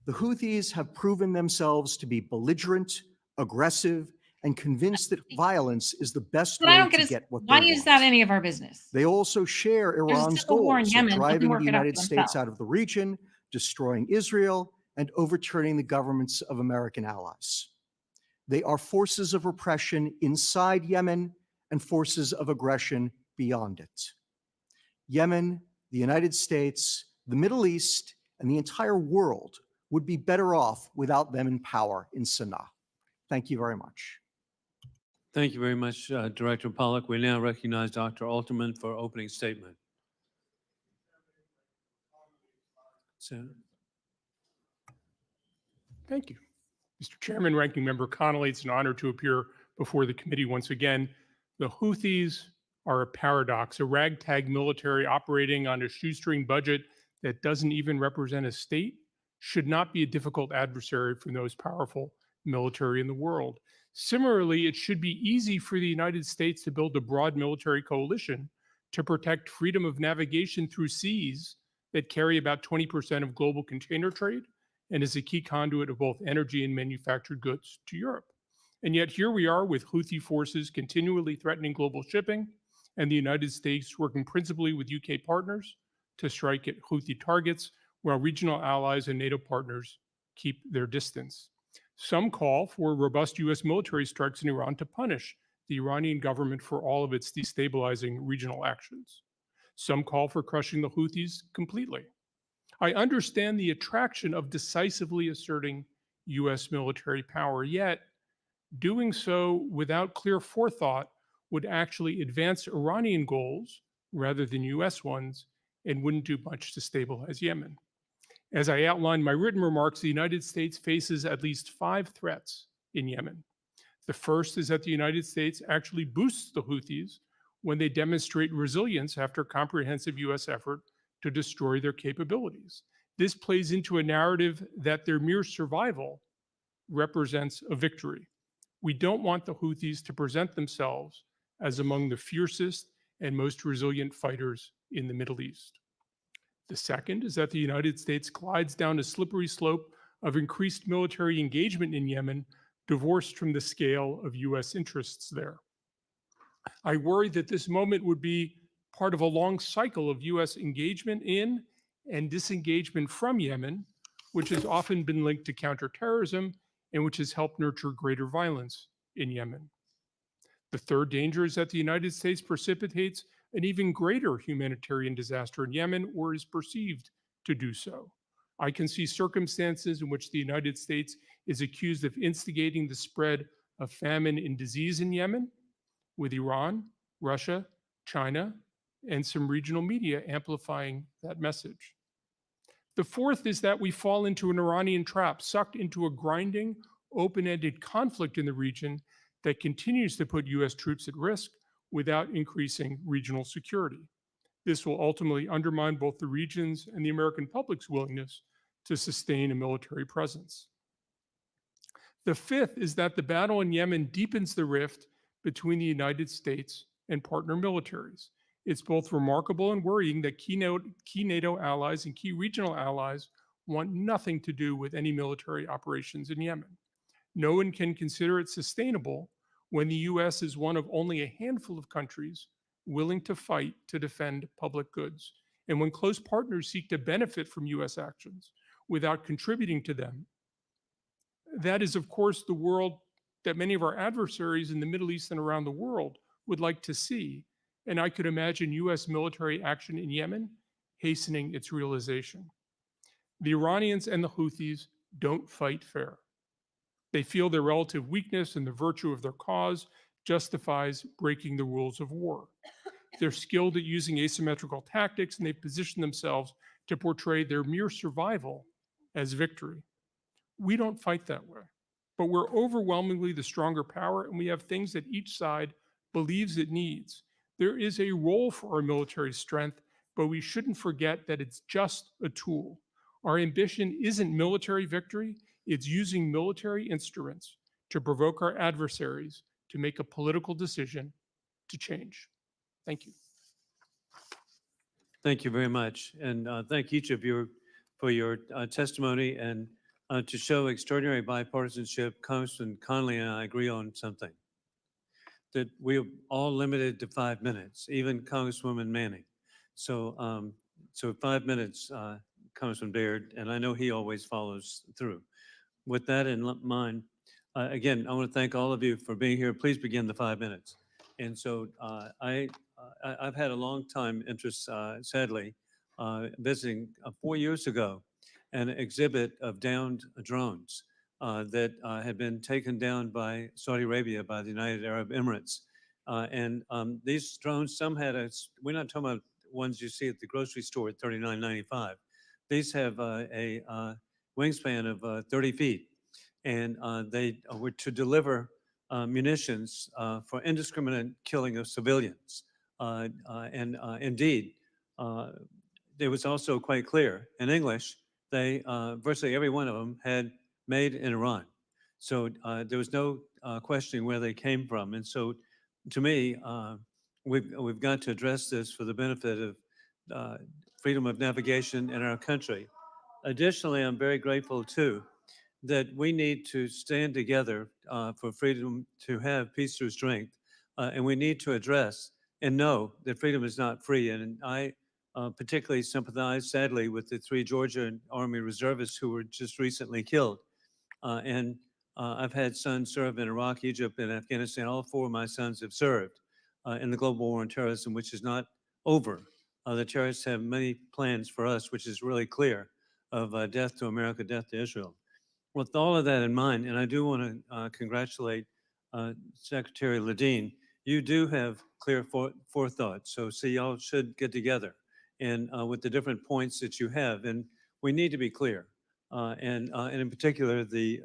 Speaker 9: The Houthis have proven themselves to be belligerent, aggressive, and convinced that violence is the best
Speaker 2: What I
Speaker 9: way
Speaker 2: don't get
Speaker 9: to
Speaker 2: is,
Speaker 9: get what they
Speaker 2: why
Speaker 9: want.
Speaker 2: is that any of our business?
Speaker 9: They also share
Speaker 2: a
Speaker 9: Iran's
Speaker 2: civil war in
Speaker 9: goals
Speaker 2: Yemen,
Speaker 9: of
Speaker 2: let them
Speaker 9: driving
Speaker 2: work
Speaker 9: the
Speaker 2: it out
Speaker 9: United
Speaker 2: for
Speaker 9: States
Speaker 2: themselves.
Speaker 9: out of the region, destroying Israel, and overturning the governments of American allies. They are forces of repression inside Yemen and forces of aggression beyond it. Yemen, the United States, the Middle East, and the entire world would be better off without them in power in Sana'a. Thank you very much.
Speaker 5: Thank you very much, Director Pollock. We now recognize Dr. Alterman for opening statement.
Speaker 10: Thank you. Mr. Chairman, Ranking Member Connolly, it's an honor to appear before the committee once again. The Houthis are a paradox, a ragtag military operating on a shoestring budget that doesn't even represent a state, should not be a difficult adversary for the most powerful military in the world. Similarly, it should be easy for the United States to build a broad military coalition to protect freedom of navigation through seas that carry about 20% of global container trade and is a key conduit of both energy and manufactured goods to Europe. And yet here we are with Houthi forces continually threatening global shipping and the United States working principally with UK partners to strike at Houthi targets while regional allies and NATO partners keep their distance. Some call for robust US military strikes in Iran to punish the Iranian government for all of its destabilizing regional actions. Some call for crushing the Houthis completely. I understand the attraction of decisively asserting US military power, yet doing so without clear forethought would actually advance Iranian goals rather than US ones and wouldn't do much to stabilize Yemen. As I outlined in my written remarks, the United States faces at least 5 threats in Yemen. The first is that the United States actually boosts the Houthis when they demonstrate resilience after a comprehensive US effort to destroy their capabilities. This plays into a narrative that their mere survival represents a victory. We don't want the Houthis to present themselves as among the fiercest and most resilient fighters in the Middle East. The second is that the United States glides down a slippery slope of increased military engagement in Yemen, divorced from the scale of US interests there. I worry that this moment would be part of a long cycle of US engagement in and disengagement from Yemen, which has often been linked to counterterrorism and which has helped nurture greater violence in Yemen. The third danger is that the United States precipitates an even greater humanitarian disaster in Yemen or is perceived to do so. I can see circumstances in which the United States is accused of instigating the spread of famine and disease in Yemen, with Iran, Russia, China, and some regional media amplifying that message. The fourth is that we fall into an Iranian trap, sucked into a grinding, open-ended conflict in the region that continues to put US troops at risk without increasing regional security. This will ultimately undermine both the region's and the American public's willingness to sustain a military presence. The fifth is that the battle in Yemen deepens the rift between the United States and partner militaries. It's both remarkable and worrying that key NATO allies and key regional allies want nothing to do with any military operations in Yemen. No one can consider it sustainable when the U.S. is one of only a handful of countries willing to fight to defend public goods, and when close partners seek to benefit from U.S. actions without contributing to them. That is, of course, the world that many of our adversaries in the Middle East and around the world would like to see, and I could imagine U.S. military action in Yemen hastening its realization. The Iranians and the Houthis don't fight fair. They feel their relative weakness and the virtue of their cause justifies breaking the rules of war. They're skilled at using asymmetrical tactics, and they've positioned themselves to portray their mere survival as victory. We don't fight that way, but we're overwhelmingly the stronger power, and we have things that each side believes it needs. There is a role for our military strength, but we shouldn't forget that it's just a tool. Our ambition isn't military victory, it's using military instruments to provoke our adversaries to make a political decision to change. Thank you.
Speaker 5: Thank you very much. And thank each of you for your testimony. And to show extraordinary bipartisanship, Congressman Connolly and I agree on something, that we are all limited to 5 minutes, even Congresswoman Manning. So, so 5 minutes, Congressman Baird, and I know he always follows through. With that in mind, again, I want to thank all of you for being here. Please begin the 5 minutes. And so I've had a long time interest, sadly, visiting 4 years ago an exhibit of downed drones that had been taken down by Saudi Arabia, by the United Arab Emirates. And these drones, some had we're not talking about ones you see at the grocery store at $39.95. These have a wingspan of 30 feet. And they were to deliver munitions for indiscriminate killing of civilians. Indeed, it was also quite clear in English, they virtually every one of them had made in Iran. So there was no questioning where they came from. And so to me, we've got to address this for the benefit of freedom of navigation in our country. Additionally, I'm very grateful too that we need to stand together for freedom to have peace through strength. And we need to address and know that freedom is not free. And I particularly sympathize, sadly, with the 3 Georgia Army reservists who were just recently killed. I've had sons serve in Iraq, Egypt, and Afghanistan. All 4 of my sons have served in the global war on terrorism, which is not over. The terrorists have many plans for us, which is really clear, of death to America, death to Israel. With all of that in mind, and I do want to congratulate Secretary Ledeen, you do have clear forethought. So see, y'all should get together and with the different points that you have, and we need to be clear. And in particular, the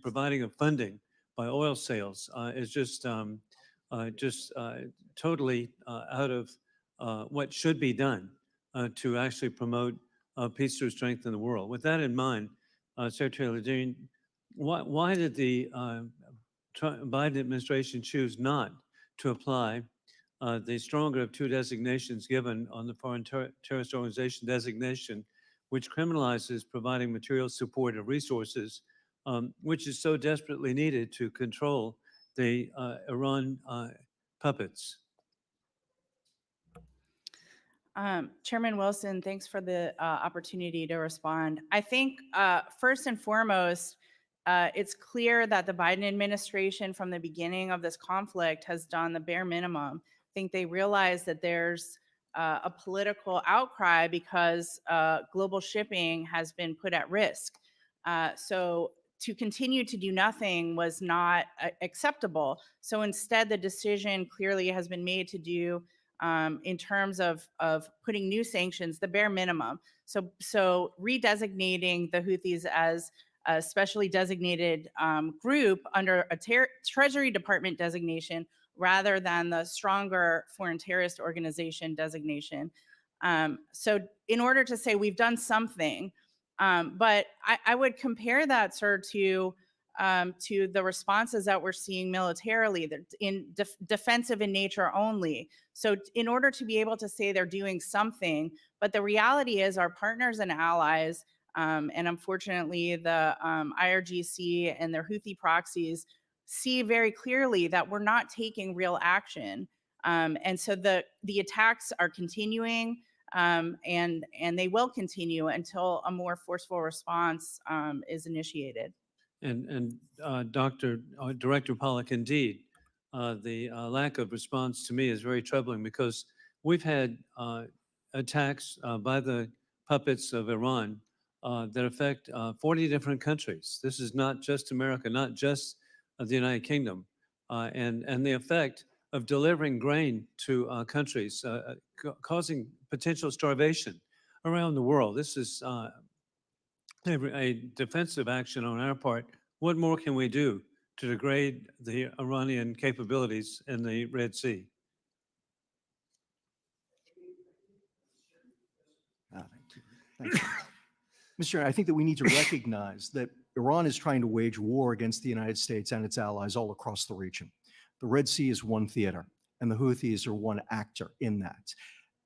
Speaker 5: providing of funding by oil sales is just totally out of what should be done to actually promote peace through strength in the world. With that in mind, Secretary Ledeen, why did the Biden administration choose not to apply the stronger of 2 designations given on the foreign terrorist organization designation, which criminalizes providing material support or resources, which is so desperately needed to control the Iran puppets?
Speaker 8: Chairman Wilson, thanks for the opportunity to respond. I think first and foremost, it's clear that the Biden administration from the beginning of this conflict has done the bare minimum. I think they realize that there's a political outcry because global shipping has been put at risk. So to continue to do nothing was not acceptable. So instead, the decision clearly has been made to do in terms of putting new sanctions, the bare minimum. So redesignating the Houthis as a specially designated group under a Treasury Department designation rather than the stronger foreign terrorist organization designation. So in order to say we've done something, but I would compare that, sir, to to the responses that we're seeing militarily, that defensive in nature only. So in order to be able to say they're doing something, but the reality is our partners and allies, and unfortunately the IRGC and their Houthi proxies see very clearly that we're not taking real action. And so the attacks are continuing, and they will continue until a more forceful response is initiated.
Speaker 5: And Director Pollock, indeed, the lack of response to me is very troubling because we've had attacks by the puppets of Iran that affect 40 different countries. This is not just America, not just the United Kingdom, and the effect of delivering grain to countries, causing potential starvation around the world. This is a defensive action on our part. What more can we do to degrade the Iranian capabilities in the Red Sea?
Speaker 9: Thank you. Thank you. Mr. Chairman, I think that we need to recognize that Iran is trying to wage war against the United States and its allies all across the region. The Red Sea is one theater, and the Houthis are one actor in that.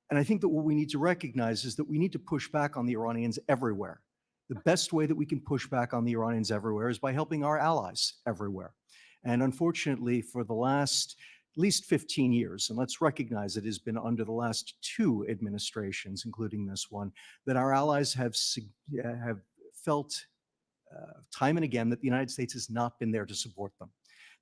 Speaker 9: And I think that what we need to recognize is that we need to push back on the Iranians everywhere. The best way that we can push back on the Iranians everywhere is by helping our allies everywhere. And unfortunately, for the last at least 15 years, and let's recognize it has been under the last 2 administrations, including this one, that our allies have felt time and again that the United States has not been there to support them,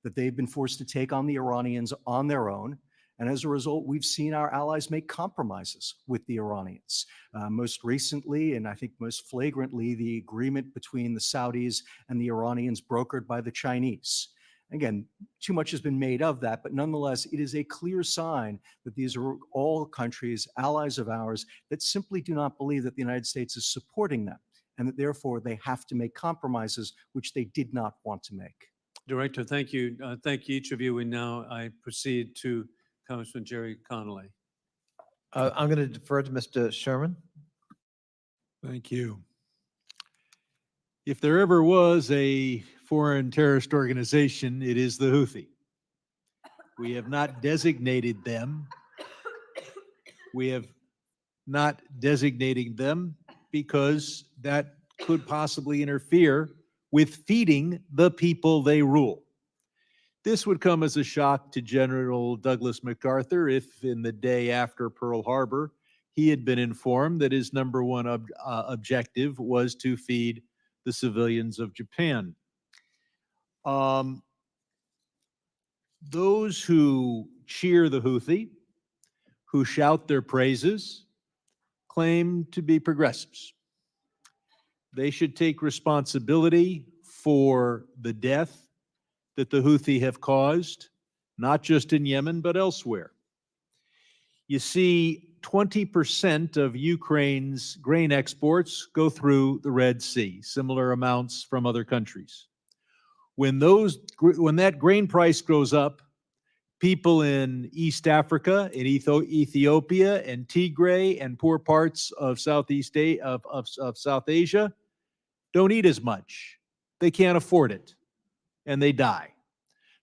Speaker 9: that they've been forced to take on the Iranians on their own. And as a result, we've seen our allies make compromises with the Iranians. Most recently, and I think most flagrantly, the agreement between the Saudis and the Iranians brokered by the Chinese. Again, too much has been made of that, but nonetheless, it is a clear sign that these are all countries, allies of ours, that simply do not believe that the United States is supporting them, and that therefore they have to make compromises which they did not want to make.
Speaker 5: Director, thank you. Thank each of you. And now I proceed to Congressman Jerry Connolly.
Speaker 6: I'm going to defer to Mr. Sherman.
Speaker 11: Thank you. If there ever was a foreign terrorist organization, it is the Houthi. We have not designated them. We have not designated them because that could possibly interfere with feeding the people they rule. This would come as a shock to General Douglas MacArthur if in the day after Pearl Harbor, he had been informed that his number one objective was to feed the civilians of Japan. Those who cheer the Houthi, who shout their praises, claim to be progressives. They should take responsibility for the death that the Houthi have caused, not just in Yemen, but elsewhere. You see, 20% of Ukraine's grain exports go through the Red Sea, similar amounts from other countries. When that grain price goes up, people in East Africa, in Ethiopia, and Tigray, and poor parts of South Asia don't eat as much. They can't afford it, and they die.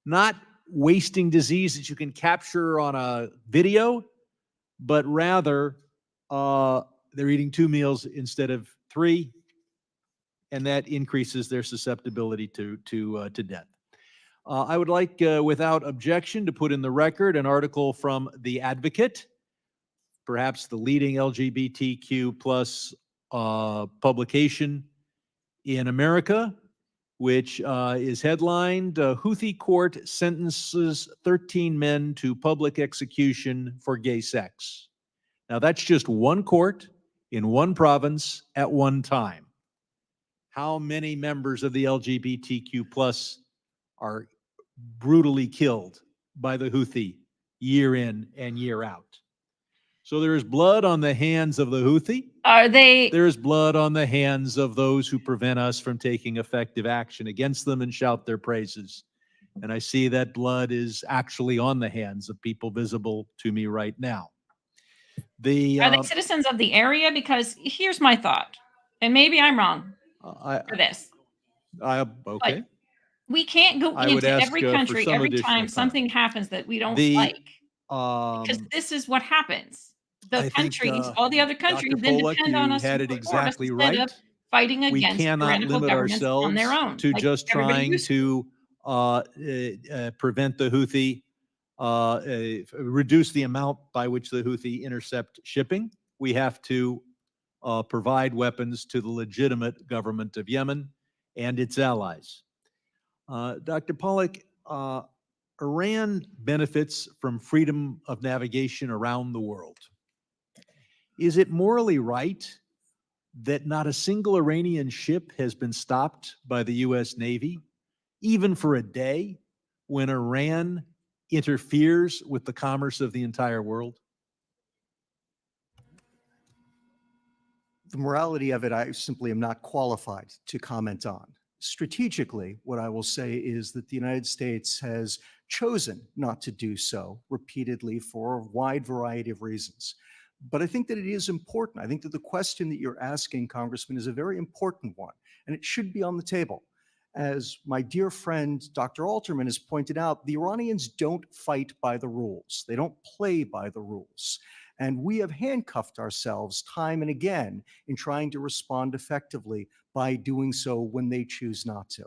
Speaker 11: Not wasting disease that you can capture on a video, but rather they're eating 2 meals instead of 3, and that increases their susceptibility to death. I would like, without objection, to put in the record an article from The Advocate, perhaps the leading LGBTQ plus publication in America, which is headlined, Houthi Court Sentences 13 Men to Public Execution for Gay Sex. Now that's just one court in one province at one time. How many members of the LGBTQ plus are brutally killed by the Houthi year in and year out? So there is blood on the hands of the Houthi. There is blood on the hands of those who prevent us from taking effective action against them and shout their praises. And I see that blood is actually on the hands of people visible to me right now.
Speaker 2: Are they citizens of the area? Because here's my thought, and maybe I'm wrong for this.
Speaker 11: Okay.
Speaker 2: We can't go
Speaker 11: I would
Speaker 2: into
Speaker 11: ask,
Speaker 2: every
Speaker 11: for
Speaker 2: country
Speaker 11: some
Speaker 2: every
Speaker 11: additional
Speaker 2: time
Speaker 11: time.
Speaker 2: something happens that we don't
Speaker 11: The,
Speaker 2: like, because
Speaker 11: um,
Speaker 2: this is what happens. The
Speaker 11: I think,
Speaker 2: countries, all the other countries
Speaker 11: Dr.
Speaker 2: then
Speaker 11: Pollock,
Speaker 2: depend on
Speaker 11: you
Speaker 2: us to
Speaker 11: had it
Speaker 2: support us
Speaker 11: exactly
Speaker 2: instead of
Speaker 11: right.
Speaker 2: fighting
Speaker 11: We
Speaker 2: against
Speaker 11: cannot
Speaker 2: tyrannical
Speaker 11: limit
Speaker 2: governments on their
Speaker 11: ourselves
Speaker 2: own,
Speaker 11: to
Speaker 2: like
Speaker 11: just
Speaker 2: everybody
Speaker 11: trying
Speaker 2: used to.
Speaker 11: to prevent the Houthi, reduce the amount by which the Houthi intercept shipping. We have to provide weapons to the legitimate government of Yemen and its allies. Dr. Pollock, Iran benefits from freedom of navigation around the world. Is it morally right that not a single Iranian ship has been stopped by the U.S. Navy, even for a day, when Iran interferes with the commerce of the entire world?
Speaker 9: The morality of it, I simply am not qualified to comment on. Strategically, what I will say is that the United States has chosen not to do so repeatedly for a wide variety of reasons. But I think that it is important. I think that the question that you're asking, Congressman, is a very important one, and it should be on the table. As my dear friend, Dr. Alterman, has pointed out, the Iranians don't fight by the rules. They don't play by the rules. And we have handcuffed ourselves time and again in trying to respond effectively by doing so when they choose not to.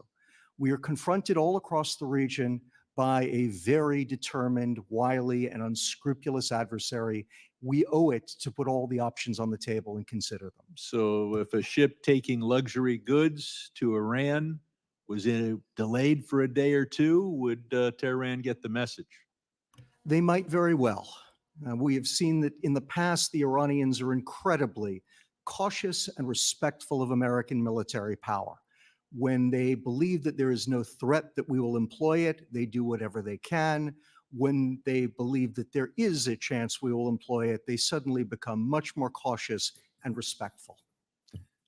Speaker 9: We are confronted all across the region by a very determined, wily, and unscrupulous adversary. We owe it to put all the options on the table and consider them.
Speaker 11: So if a ship taking luxury goods to Iran was delayed for a day or two, would Tehran get the message?
Speaker 9: They might very well. We have seen that in the past, the Iranians are incredibly cautious and respectful of American military power. When they believe that there is no threat that we will employ it, they do whatever they can. When they believe that there is a chance we will employ it, they suddenly become much more cautious and respectful.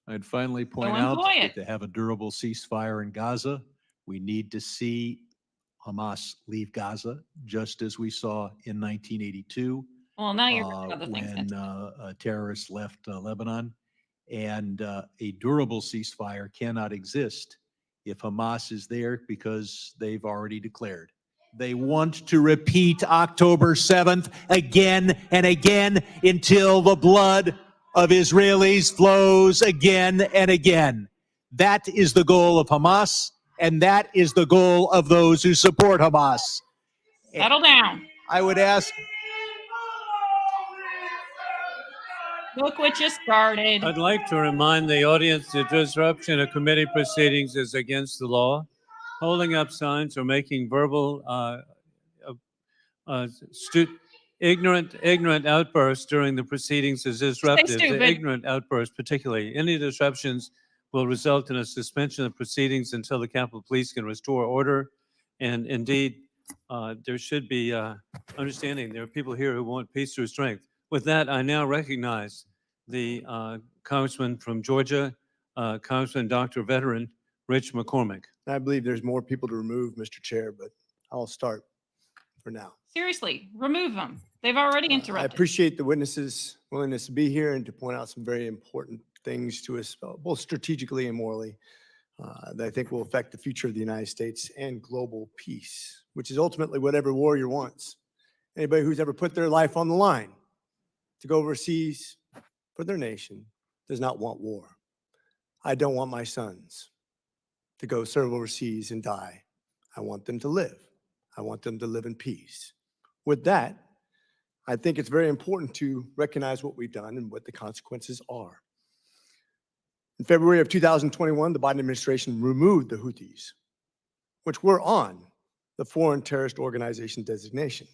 Speaker 11: I'd finally point out that to have a durable ceasefire in Gaza, we need to see Hamas leave Gaza, just as we saw in 1982.
Speaker 2: Well, now you're other things.
Speaker 11: When terrorists left Lebanon. And a durable ceasefire cannot exist if Hamas is there, because they've already declared they want to repeat October 7th again and again until the blood of Israelis flows again and again. That is the goal of Hamas, and that is the goal of those who support Hamas.
Speaker 2: Settle down.
Speaker 11: I would ask.
Speaker 2: Look what you started.
Speaker 5: I'd like to remind the audience that disruption of committee proceedings is against the law. Holding up signs or making verbal ignorant outbursts during the proceedings is disruptive. The ignorant outbursts, particularly, any disruptions will result in a suspension of proceedings until the Capitol Police can restore order. And indeed, there should be understanding. There are people here who want peace through strength. With that, I now recognize the Congressman from Georgia, Congressman Dr. Veteran Rich McCormick.
Speaker 12: I believe there's more people to remove, Mr. Chair, but I'll start for now.
Speaker 2: Seriously, remove them. They've already interrupted.
Speaker 12: I appreciate the witnesses' willingness to be here and to point out some very important things to us, both strategically and morally, that I think will affect the future of the United States and global peace, which is ultimately what every warrior wants. Anybody who's ever put their life on the line to go overseas for their nation does not want war. I don't want my sons to go serve overseas and die. I want them to live. I want them to live in peace. With that, I think it's very important to recognize what we've done and what the consequences are. In February of 2021, the Biden administration removed the Houthis, which were on the Foreign Terrorist Organization designation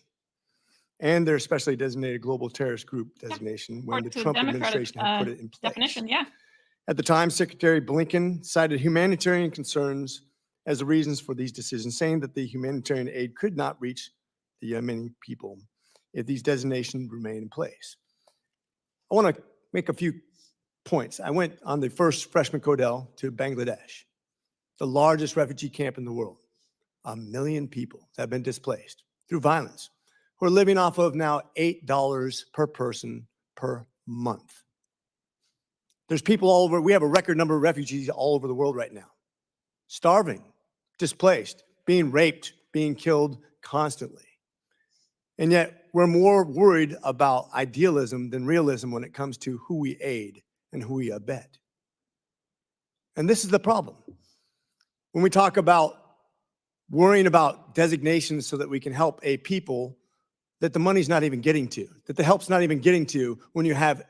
Speaker 12: and their specially designated global terrorist group designation when the Trump administration had put it in place.
Speaker 2: Definition, yeah.
Speaker 12: At the time, Secretary Blinken cited humanitarian concerns as the reasons for these decisions, saying that the humanitarian aid could not reach the Yemeni people if these designations remain in place. I want to make a few points. I went on the first freshman Codell to Bangladesh, the largest refugee camp in the world. 1 million people that have been displaced through violence, who are living off of now $8 per person per month. There's people all over, we have a record number of refugees all over the world right now, starving displaced, being raped, being killed constantly. And yet we're more worried about idealism than realism when it comes to who we aid and who we abet. And this is the problem. When we talk about worrying about designations so that we can help a people that the money's not even getting to, that the help's not even getting to, when you have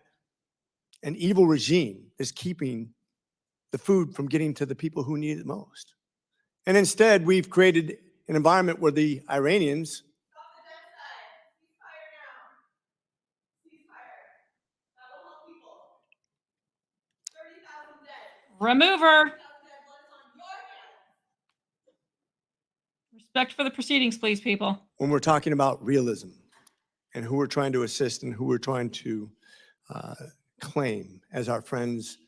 Speaker 12: an evil regime that's keeping the food from getting to the people who need it most. And instead, we've created an environment where the Iranians
Speaker 2: Remove her. Respect for the proceedings, please, people.
Speaker 12: when we're talking about realism and who we're trying to assist and who we're trying to claim as our friends.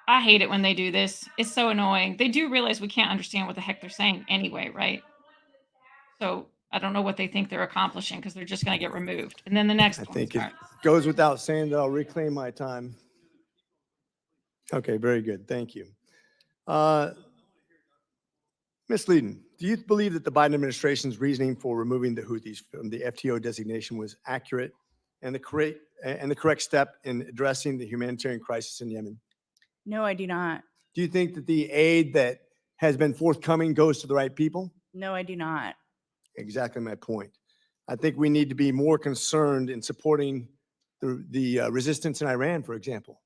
Speaker 2: I hate it when they do this. It's so annoying. They do realize we can't understand what the heck they're saying anyway, right? So I don't know what they think they're accomplishing because they're just going to get removed. And then the next
Speaker 12: I
Speaker 2: one
Speaker 12: think it
Speaker 2: starts.
Speaker 12: goes without saying that I'll reclaim my time. Okay, very good. Thank you. Ms. Leedon, do you believe that the Biden administration's reasoning for removing the Houthis from the FTO designation was accurate and the correct step in addressing the humanitarian crisis in Yemen?
Speaker 8: No, I do not.
Speaker 12: Do you think that the aid that has been forthcoming goes to the right people?
Speaker 8: No, I do not.
Speaker 12: Exactly my point. I think we need to be more concerned in supporting the resistance in Iran, for example.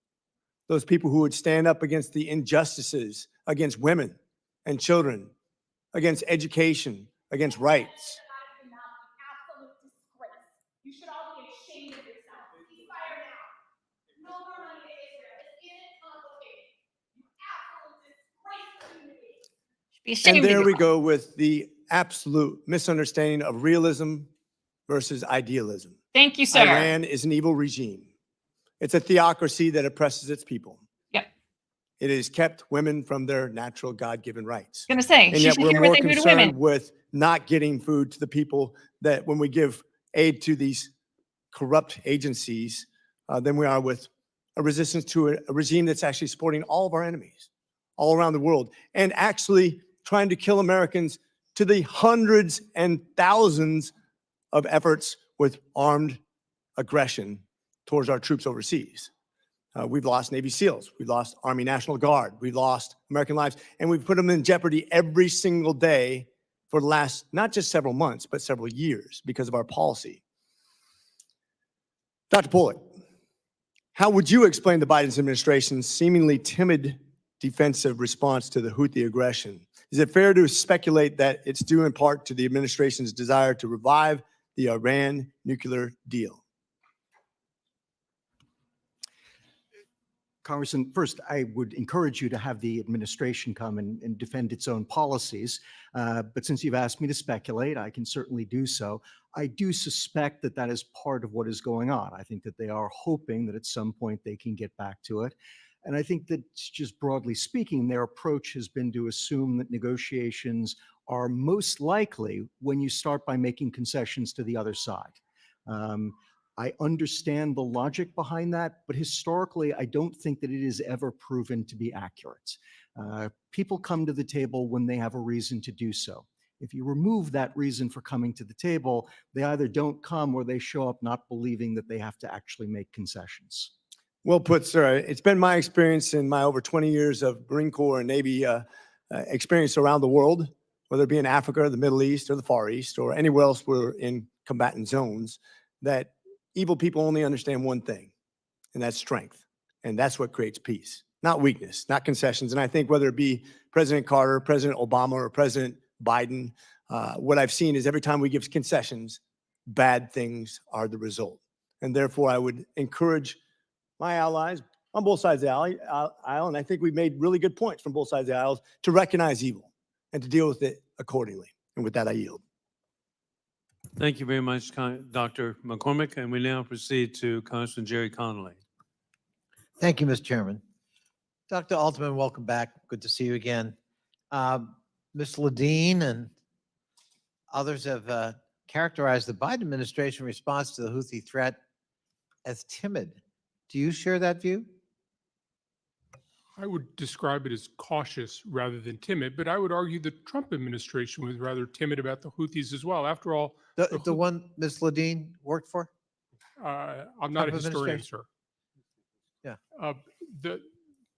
Speaker 12: Those people who would stand up against the injustices against women and children, against education, against rights.
Speaker 13: You should all be ashamed of yourself. Ceasefire now. No more money to Israel. This isn't complicated. You absolute disgrace to humanity.
Speaker 2: Be ashamed
Speaker 12: And
Speaker 2: of
Speaker 12: there we
Speaker 2: yourself.
Speaker 12: go with the absolute misunderstanding of realism versus idealism.
Speaker 2: Thank you, sir.
Speaker 12: Iran is an evil regime. It's a theocracy that oppresses its people.
Speaker 2: Yep.
Speaker 12: It has kept women from their natural God-given rights.
Speaker 2: Gonna say,
Speaker 12: And
Speaker 2: she
Speaker 12: yet
Speaker 2: should
Speaker 12: we're
Speaker 2: hear what
Speaker 12: more
Speaker 2: they do to
Speaker 12: concerned
Speaker 2: women.
Speaker 12: with not getting food to the people that when we give aid to these corrupt agencies than we are with a resistance to a regime that's actually supporting all of our enemies all around the world and actually trying to kill Americans to the hundreds and thousands of efforts with armed aggression towards our troops overseas. We've lost Navy SEALs, we've lost Army National Guard, we've lost American lives, and we've put them in jeopardy every single day for the last, not just several months, but several years because of our policy. Dr. Bullock, how would you explain the Biden administration's seemingly timid defensive response to the Houthi aggression? Is it fair to speculate that it's due in part to the administration's desire to revive the Iran nuclear deal?
Speaker 9: Congressman, first, I would encourage you to have the administration come and defend its own policies. But since you've asked me to speculate, I can certainly do so. I do suspect that that is part of what is going on. I think that they are hoping that at some point they can get back to it. And I think that just broadly speaking, their approach has been to assume that negotiations are most likely when you start by making concessions to the other side. I understand the logic behind that, but historically, I don't think that it is ever proven to be accurate. People come to the table when they have a reason to do so. If you remove that reason for coming to the table, they either don't come or they show up not believing that they have to actually make concessions.
Speaker 12: Well put, sir. It's been my experience in my over 20 years of Marine Corps and Navy experience around the world, whether it be in Africa or the Middle East or the Far East or anywhere else we're in combatant zones, that evil people only understand one thing, and that's strength. And that's what creates peace, not weakness, not concessions. And I think whether it be President Carter, President Obama, or President Biden, what I've seen is every time we give concessions, bad things are the result. And therefore, I would encourage my allies on both sides of the aisle, and I think we've made really good points from both sides of the aisles, to recognize evil and to deal with it accordingly. And with that, I yield.
Speaker 5: Thank you very much, Dr. McCormick. And we now proceed to Congressman Jerry Connolly.
Speaker 6: Thank you, Mr. Chairman. Dr. Altman, welcome back. Good to see you again. Ms. Ledeen and others have characterized the Biden administration response to the Houthi threat as timid. Do you share that view?
Speaker 10: I would describe it as cautious rather than timid, but I would argue the Trump administration was rather timid about the Houthis as well. After all,
Speaker 6: The one Ms. Ladine worked for?
Speaker 10: I'm not a
Speaker 6: Trump
Speaker 10: historian,
Speaker 6: administration?
Speaker 10: sir.
Speaker 6: Yeah.
Speaker 10: The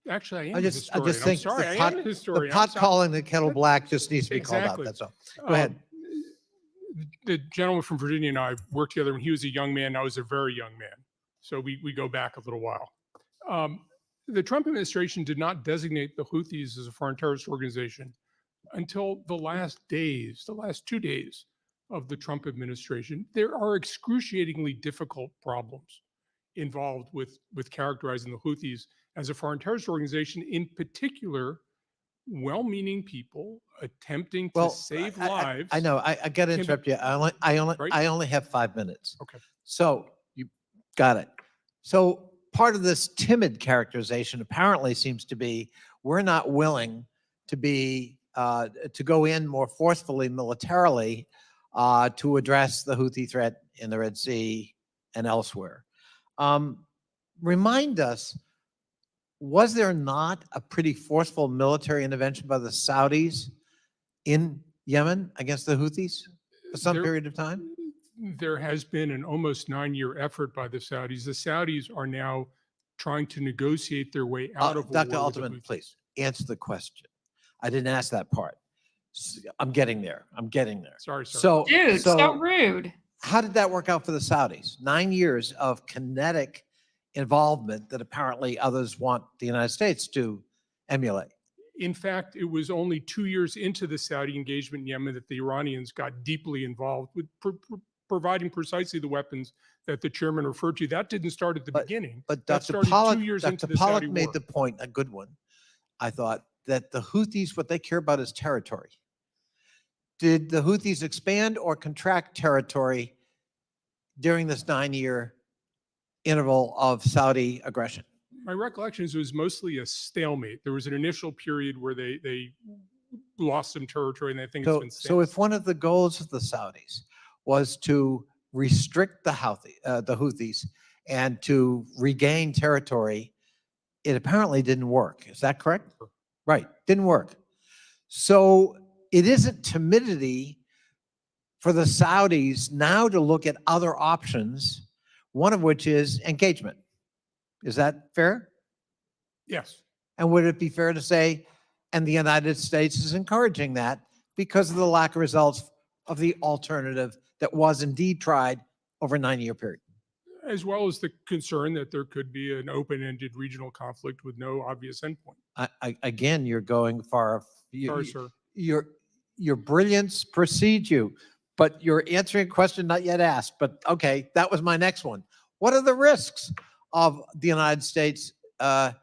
Speaker 10: Actually, I am
Speaker 6: I
Speaker 10: a
Speaker 6: just
Speaker 10: historian. I'm
Speaker 6: think
Speaker 10: sorry,
Speaker 6: the
Speaker 10: I
Speaker 6: pot,
Speaker 10: am a
Speaker 6: the
Speaker 10: historian. I'm
Speaker 6: pot
Speaker 10: sorry.
Speaker 6: calling the kettle black just needs to be called out.
Speaker 10: Exactly.
Speaker 6: That's all. Go ahead.
Speaker 10: The gentleman from Virginia and I worked together when he was a young man. I was a very young man. So we go back a little while. The Trump administration did not designate the Houthis as a foreign terrorist organization until the last 2 days of the Trump administration. There are excruciatingly difficult problems involved with characterizing the Houthis as a foreign terrorist organization, in particular, well-meaning people attempting to save lives.
Speaker 6: I know. I got to
Speaker 10: can be-
Speaker 6: interrupt you.
Speaker 10: Right?
Speaker 6: I only have 5 minutes.
Speaker 10: Okay.
Speaker 6: So you got it. So part of this timid characterization apparently seems to be we're not willing to be to go in more forcefully militarily to address the Houthi threat in the Red Sea and elsewhere. Remind us, was there not a pretty forceful military intervention by the Saudis in Yemen against the Houthis for some
Speaker 10: There-
Speaker 6: period of time?
Speaker 10: There has been an almost 9-year effort by the Saudis. The Saudis are now trying to negotiate their way out of a
Speaker 6: Dr.
Speaker 10: war with the
Speaker 6: Altman,
Speaker 10: Houthis.
Speaker 6: please answer the question. I didn't ask that part. I'm getting there. I'm getting there.
Speaker 10: Sorry, sir.
Speaker 6: So,
Speaker 2: Dude, so rude.
Speaker 6: how did that work out for the Saudis? 9 years of kinetic involvement that apparently others want the United States to emulate.
Speaker 10: In fact, it was only 2 years into the Saudi engagement in Yemen that the Iranians got deeply involved with providing precisely the weapons that the chairman referred to. That didn't start at the beginning.
Speaker 6: But
Speaker 10: That
Speaker 6: Dr.
Speaker 10: started
Speaker 6: Pollack,
Speaker 10: 2 years
Speaker 6: Dr.
Speaker 10: into the
Speaker 6: Pollack
Speaker 10: Saudi
Speaker 6: made
Speaker 10: war.
Speaker 6: the point, a good one, I thought, that the Houthis, what they care about is territory. Did the Houthis expand or contract territory during this 9-year interval of Saudi aggression?
Speaker 10: My recollection is it was mostly a stalemate. There was an initial period where they lost some territory, and I think it's been
Speaker 6: So if one of the goals of the Saudis was to restrict the Houthis and to regain territory, it apparently didn't work. Is that correct? Right, didn't work. So it isn't timidity for the Saudis now to look at other options, one of which is engagement. Is that fair?
Speaker 10: Yes.
Speaker 6: And would it be fair to say, and the United States is encouraging that because of the lack of results of the alternative that was indeed tried over a 9-year period?
Speaker 10: As well as the concern that there could be an open-ended regional conflict with no obvious endpoint.
Speaker 6: Again, you're going far.
Speaker 10: Sorry, sir.
Speaker 6: Your brilliance precedes you, but you're answering a question not yet asked. But okay, that was my next one. What are the risks of the United States, with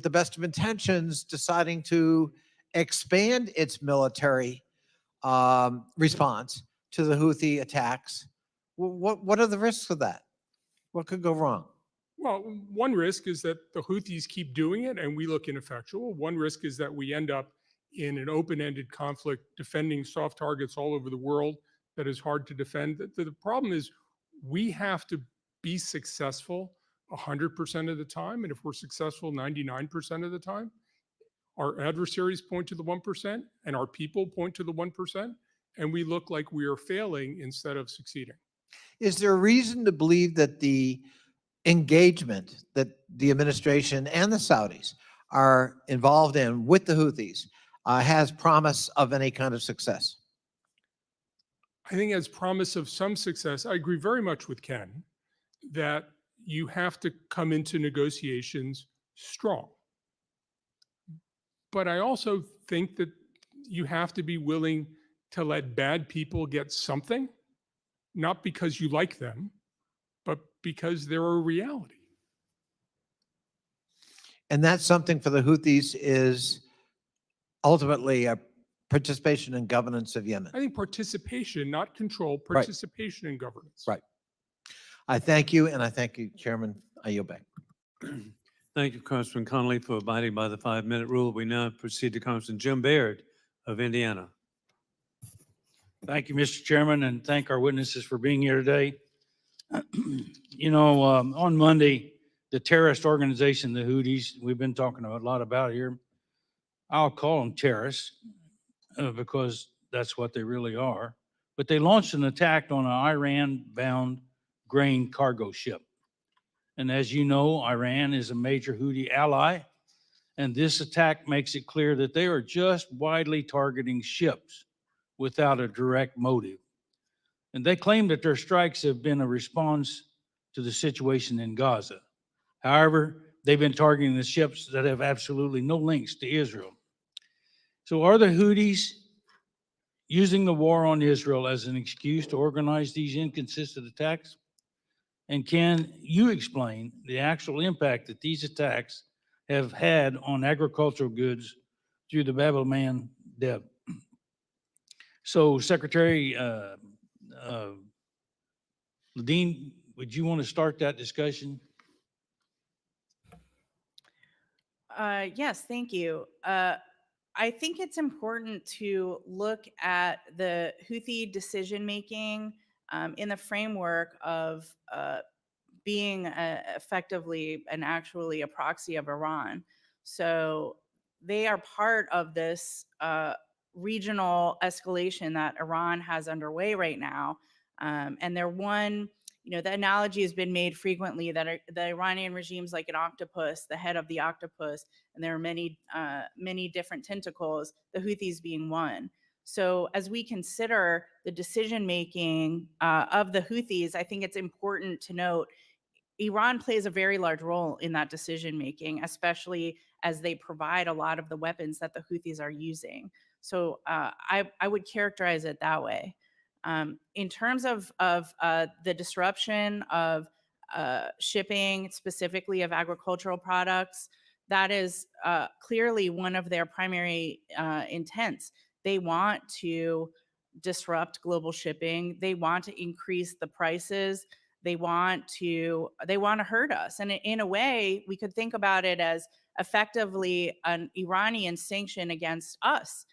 Speaker 6: the best of intentions, deciding to expand its military response to the Houthi attacks? What are the risks of that? What could go wrong?
Speaker 10: Well, one risk is that the Houthis keep doing it and we look ineffectual. One risk is that we end up in an open-ended conflict defending soft targets all over the world that is hard to defend. The problem is we have to be successful 100% of the time. And if we're successful 99% of the time, our adversaries point to the 1% and our people point to the 1%, and we look like we are failing instead of succeeding.
Speaker 6: Is there a reason to believe that the engagement that the administration and the Saudis are involved in with the Houthis has promise of any kind of success?
Speaker 10: I think as promise of some success, I agree very much with Ken that you have to come into negotiations strong. But I also think that you have to be willing to let bad people get something, not because you like them, but because they're a reality.
Speaker 6: And that's something for the Houthis is ultimately a participation in governance of Yemen.
Speaker 10: I think participation, not control,
Speaker 6: Right.
Speaker 10: participation in governance.
Speaker 6: Right. I thank you, and I thank you, Chairman. I yield back.
Speaker 5: Thank you, Congressman Connolly, for abiding by the 5-minute rule. We now proceed to Congressman Jim Baird of Indiana.
Speaker 14: Thank you, Mr. Chairman, and thank our witnesses for being here today. You know, on Monday, the terrorist organization, the Houthis, we've been talking a lot about here. I'll call them terrorists because that's what they really are. But they launched an attack on an Iran-bound grain cargo ship. And as you know, Iran is a major Houthi ally. And this attack makes it clear that they are just widely targeting ships without a direct motive. And they claim that their strikes have been a response to the situation in Gaza. However, they've been targeting the ships that have absolutely no links to Israel. So are the Houthis using the war on Israel as an excuse to organize these inconsistent attacks? And can you explain the actual impact that these attacks have had on agricultural goods through the Bab el-Mandeb? So Secretary Ladine, would you want to start that discussion?
Speaker 8: Yes, thank you. I think it's important to look at the Houthi decision-making in the framework of being effectively and actually a proxy of Iran. So they are part of this regional escalation that Iran has underway right now. And they're one, the analogy has been made frequently that the Iranian regime's like an octopus, the head of the octopus, and there are many, many different tentacles, the Houthis being one. So as we consider the decision-making of the Houthis, I think it's important to note Iran plays a very large role in that decision-making, especially as they provide a lot of the weapons that the Houthis are using. So I would characterize it that way. In terms of the disruption of shipping, specifically of agricultural products, that is clearly one of their primary intents. They want to disrupt global shipping. They want to increase the prices. They want to hurt us. And in a way, we could think about it as effectively an Iranian sanction against us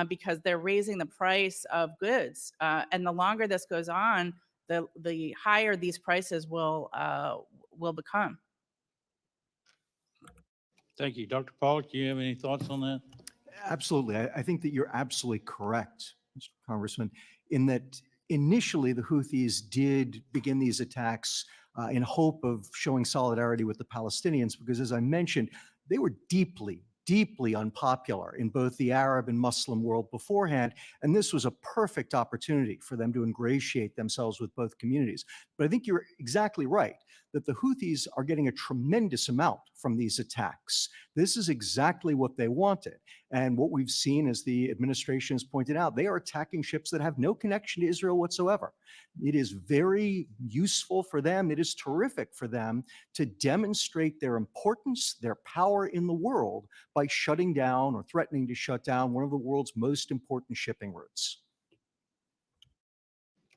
Speaker 8: because they're raising the price of goods. And the longer this goes on, the higher these prices will become.
Speaker 14: Thank you. Dr. Pollack, do you have any thoughts on that?
Speaker 9: Absolutely. I think that you're absolutely correct, Mr. Congressman, in that initially the Houthis did begin these attacks in hope of showing solidarity with the Palestinians, because as I mentioned, they were deeply, deeply unpopular in both the Arab and Muslim world beforehand, and this was a perfect opportunity for them to ingratiate themselves with both communities. But I think you're exactly right that the Houthis are getting a tremendous amount from these attacks. This is exactly what they wanted. And what we've seen, as the administration has pointed out, they are attacking ships that have no connection to Israel whatsoever. It is very useful for them. It is terrific for them to demonstrate their importance, their power in the world by shutting down or threatening to shut down one of the world's most important shipping routes.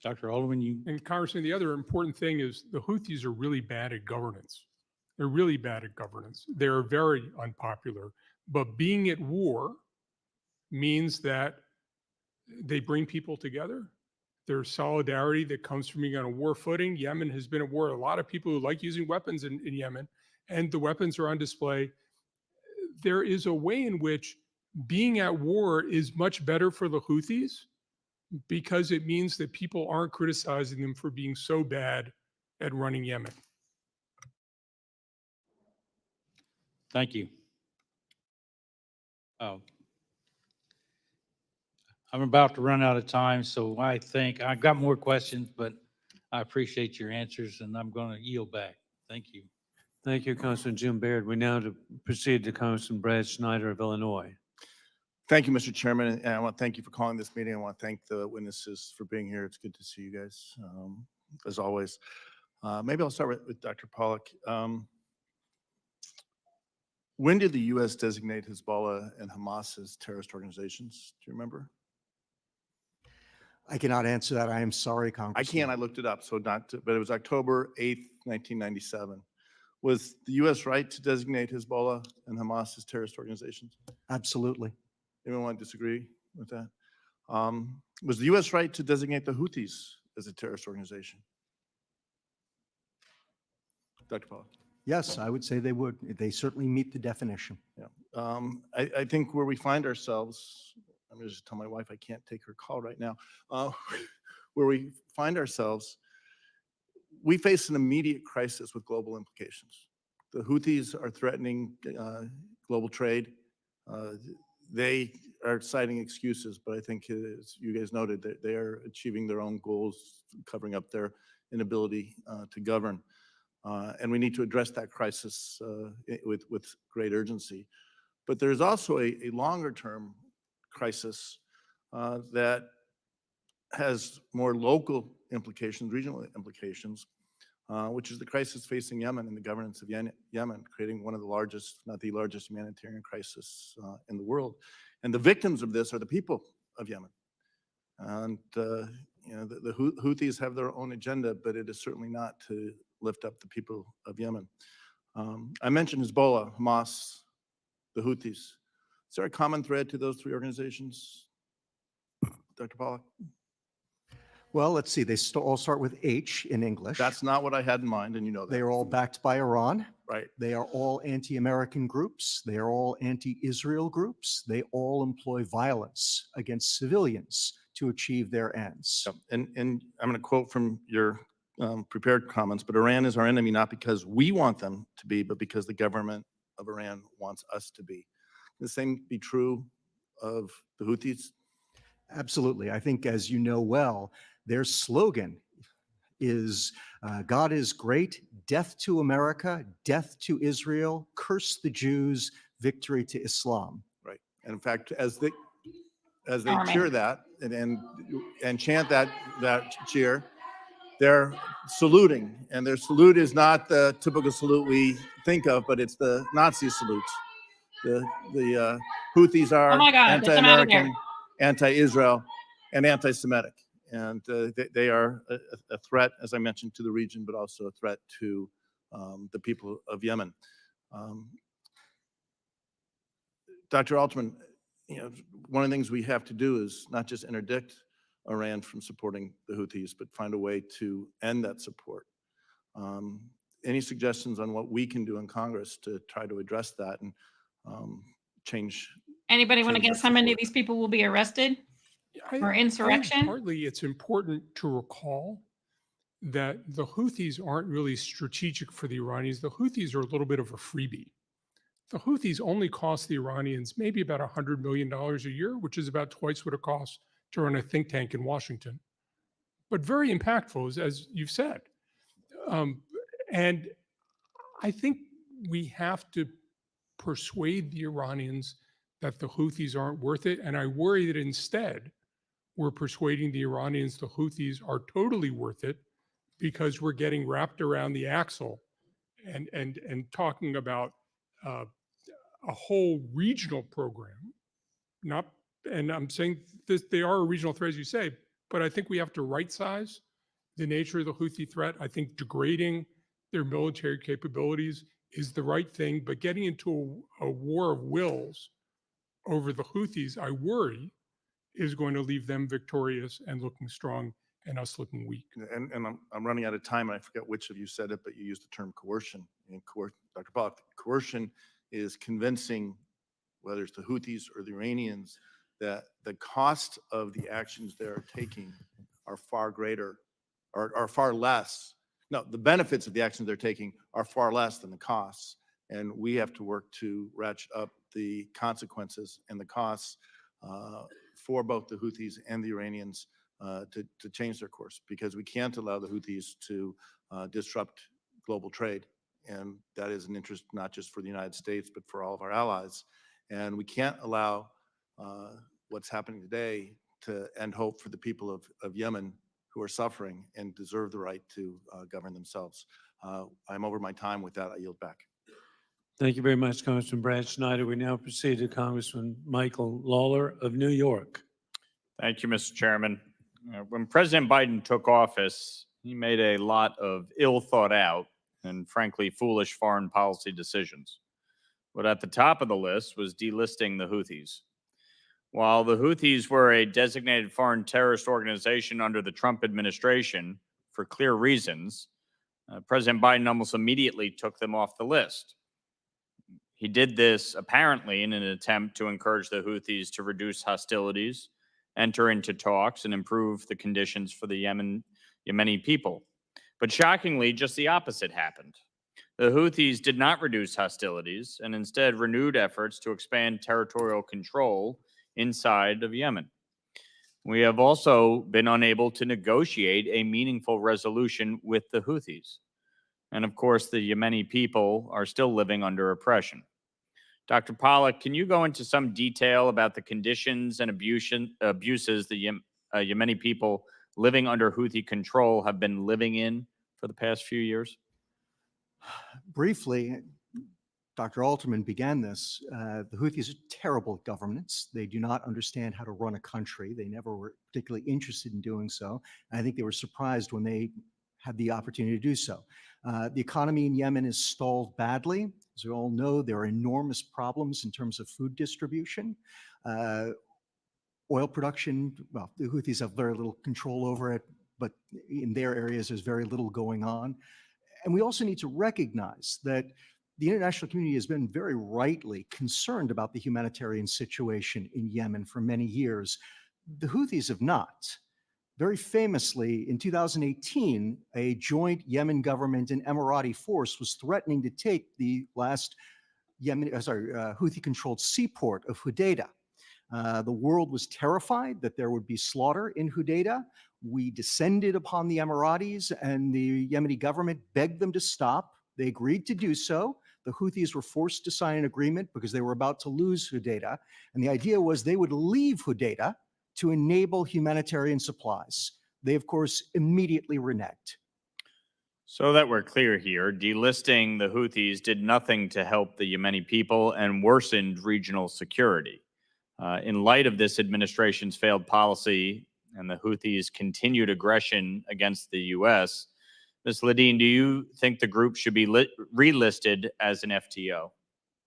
Speaker 14: Dr. Alderman, you.
Speaker 10: And Congressman, the other important thing is the Houthis are really bad at governance. They're really bad at governance. They're very unpopular. But being at war means that they bring people together. There's solidarity that comes from being on a war footing. Yemen has been at war. A lot of people who like using weapons in Yemen, and the weapons are on display. There is a way in which being at war is much better for the Houthis because it means that people aren't criticizing them for being so bad at running Yemen.
Speaker 14: Thank you. I'm about to run out of time, so I think I've got more questions, but I appreciate your answers, and I'm going to yield back. Thank you.
Speaker 5: Thank you, Congressman Jim Baird. We now proceed to Congressman Brad Schneider of Illinois.
Speaker 15: Thank you, Mr. Chairman, and I want to thank you for calling this meeting. I want to thank the witnesses for being here. It's good to see you guys, as always. Maybe I'll start with Dr. Pollack. When did the U.S. designate Hezbollah and Hamas as terrorist organizations? Do you remember?
Speaker 9: I cannot answer that. I am sorry, Congressman.
Speaker 15: I can't. I looked it up, but it was October 8th, 1997. Was the U.S. right to designate Hezbollah and Hamas as terrorist organizations?
Speaker 9: Absolutely.
Speaker 15: Anyone want to disagree with that? Was the U.S. right to designate the Houthis as a terrorist organization? Dr. Pollack.
Speaker 9: Yes, I would say they would. They certainly meet the definition.
Speaker 15: Yeah. I think where we find ourselves, I'm going to just tell my wife I can't take her call right now. Where we find ourselves, we face an immediate crisis with global implications. The Houthis are threatening global trade. They are citing excuses, but I think, as you guys noted, that they are achieving their own goals, covering up their inability to govern. And we need to address that crisis with great urgency. But there's also a longer term crisis that has more local implications, regional implications, which is the crisis facing Yemen and the governance of Yemen, creating one of the largest, if not the largest, humanitarian crisis in the world. And the victims of this are the people of Yemen. And you know, the Houthis have their own agenda, but it is certainly not to lift up the people of Yemen. I mentioned Hezbollah, Hamas, the Houthis. Is there a common thread to those three organizations, Dr. Pollack?
Speaker 9: Well, let's see. They all start with H in English.
Speaker 15: That's not what I had in mind, and you know that.
Speaker 9: They are all backed by Iran.
Speaker 15: Right.
Speaker 9: They are all anti-American groups. They are all anti-Israel groups. They all employ violence against civilians to achieve their ends.
Speaker 15: Yep. And I'm going to quote from your prepared comments, but Iran is our enemy not because we want them to be, but because the government of Iran wants us to be. Can the same be true of the Houthis?
Speaker 9: Absolutely. I think, as you know well, their slogan is God is great, death to America, death to Israel, curse the Jews, victory to Islam.
Speaker 15: Right. And in fact, as they
Speaker 2: Charming.
Speaker 15: cheer that and chant that cheer, they're saluting, and their salute is not the typical salute we think of, but it's the Nazi salutes. The Houthis are
Speaker 2: Oh my God, get them out of there.
Speaker 15: anti-American, anti-Israel, and anti-Semitic. And they are a threat, as I mentioned, to the region, but also a threat to the people of Yemen. Dr. Altman, you know, one of the things we have to do is not just interdict Iran from supporting the Houthis, but find a way to end that support. Any suggestions on what we can do in Congress to try to address that and change?
Speaker 2: Anybody want to
Speaker 15: change
Speaker 2: guess
Speaker 15: that
Speaker 2: how many of
Speaker 15: support?
Speaker 2: these people will be arrested
Speaker 10: I
Speaker 2: for
Speaker 10: think
Speaker 2: insurrection?
Speaker 10: partly it's important to recall that the Houthis aren't really strategic for the Iranians. The Houthis are a little bit of a freebie. The Houthis only cost the Iranians maybe about $100 million a year, which is about twice what it costs to run a think tank in Washington. But very impactful, as you've said. And I think we have to persuade the Iranians that the Houthis aren't worth it. And I worry that instead, we're persuading the Iranians the Houthis are totally worth it because we're getting wrapped around the axle and talking about a whole regional program. And I'm saying this, they are a regional threat, as you say, but I think we have to right size the nature of the Houthi threat. I think degrading their military capabilities is the right thing, but getting into a war of wills over the Houthis, I worry, is going to leave them victorious and looking strong and us looking weak.
Speaker 15: And I'm running out of time, and I forget which of you said it, but you used the term coercion. And Dr. Pollack, coercion is convincing, whether it's the Houthis or the Iranians, that the cost of the actions they're taking are far greater, or are far less. No, the benefits of the actions they're taking are far less than the costs. And we have to work to ratchet up the consequences and the costs for both the Houthis and the Iranians to change their course, because we can't allow the Houthis to disrupt global trade. And that is an interest not just for the United States, but for all of our allies. And we can't allow what's happening today to end hope for the people of Yemen, who are suffering and deserve the right to govern themselves. I'm over my time. With that, I yield back.
Speaker 5: Thank you very much, Congressman Brad Schneider. We now proceed to Congressman Michael Lawler of New York.
Speaker 16: Thank you, Mr. Chairman. When President Biden took office, he made a lot of ill thought out and frankly foolish foreign policy decisions. But at the top of the list was delisting the Houthis. While the Houthis were a designated foreign terrorist organization under the Trump administration for clear reasons, President Biden almost immediately took them off the list. He did this apparently in an attempt to encourage the Houthis to reduce hostilities, enter into talks, and improve the conditions for the Yemeni people. But shockingly, just the opposite happened. The Houthis did not reduce hostilities and instead renewed efforts to expand territorial control inside of Yemen. We have also been unable to negotiate a meaningful resolution with the Houthis. And of course, the Yemeni people are still living under oppression. Dr. Pollack, can you go into some detail about the conditions and abuses the Yemeni people living under Houthi control have been living in for the past few years?
Speaker 9: Briefly, Dr. Alterman began this. The Houthis are terrible at governance. They do not understand how to run a country. They never were particularly interested in doing so. And I think they were surprised when they had the opportunity to do so. The economy in Yemen is stalled badly. As we all know, there are enormous problems in terms of food distribution. Oil production, well, the Houthis have very little control over it, but in their areas, there's very little going on. And we also need to recognize that the international community has been very rightly concerned about the humanitarian situation in Yemen for many years. The Houthis have not. Very famously, in 2018, a joint Yemen government and Emirati force was threatening to take the last Houthi-controlled seaport of Hodeidah. The world was terrified that there would be slaughter in Hodeidah. We descended upon the Emiratis, and the Yemeni government begged them to stop. They agreed to do so. The Houthis were forced to sign an agreement because they were about to lose Hodeidah. And the idea was they would leave Hodeidah to enable humanitarian supplies. They, of course, immediately reneged.
Speaker 16: So that we're clear here, delisting the Houthis did nothing to help the Yemeni people and worsened regional security. In light of this administration's failed policy and the Houthis' continued aggression against the U.S., Ms. Ladine, do you think the group should be relisted as an FTO?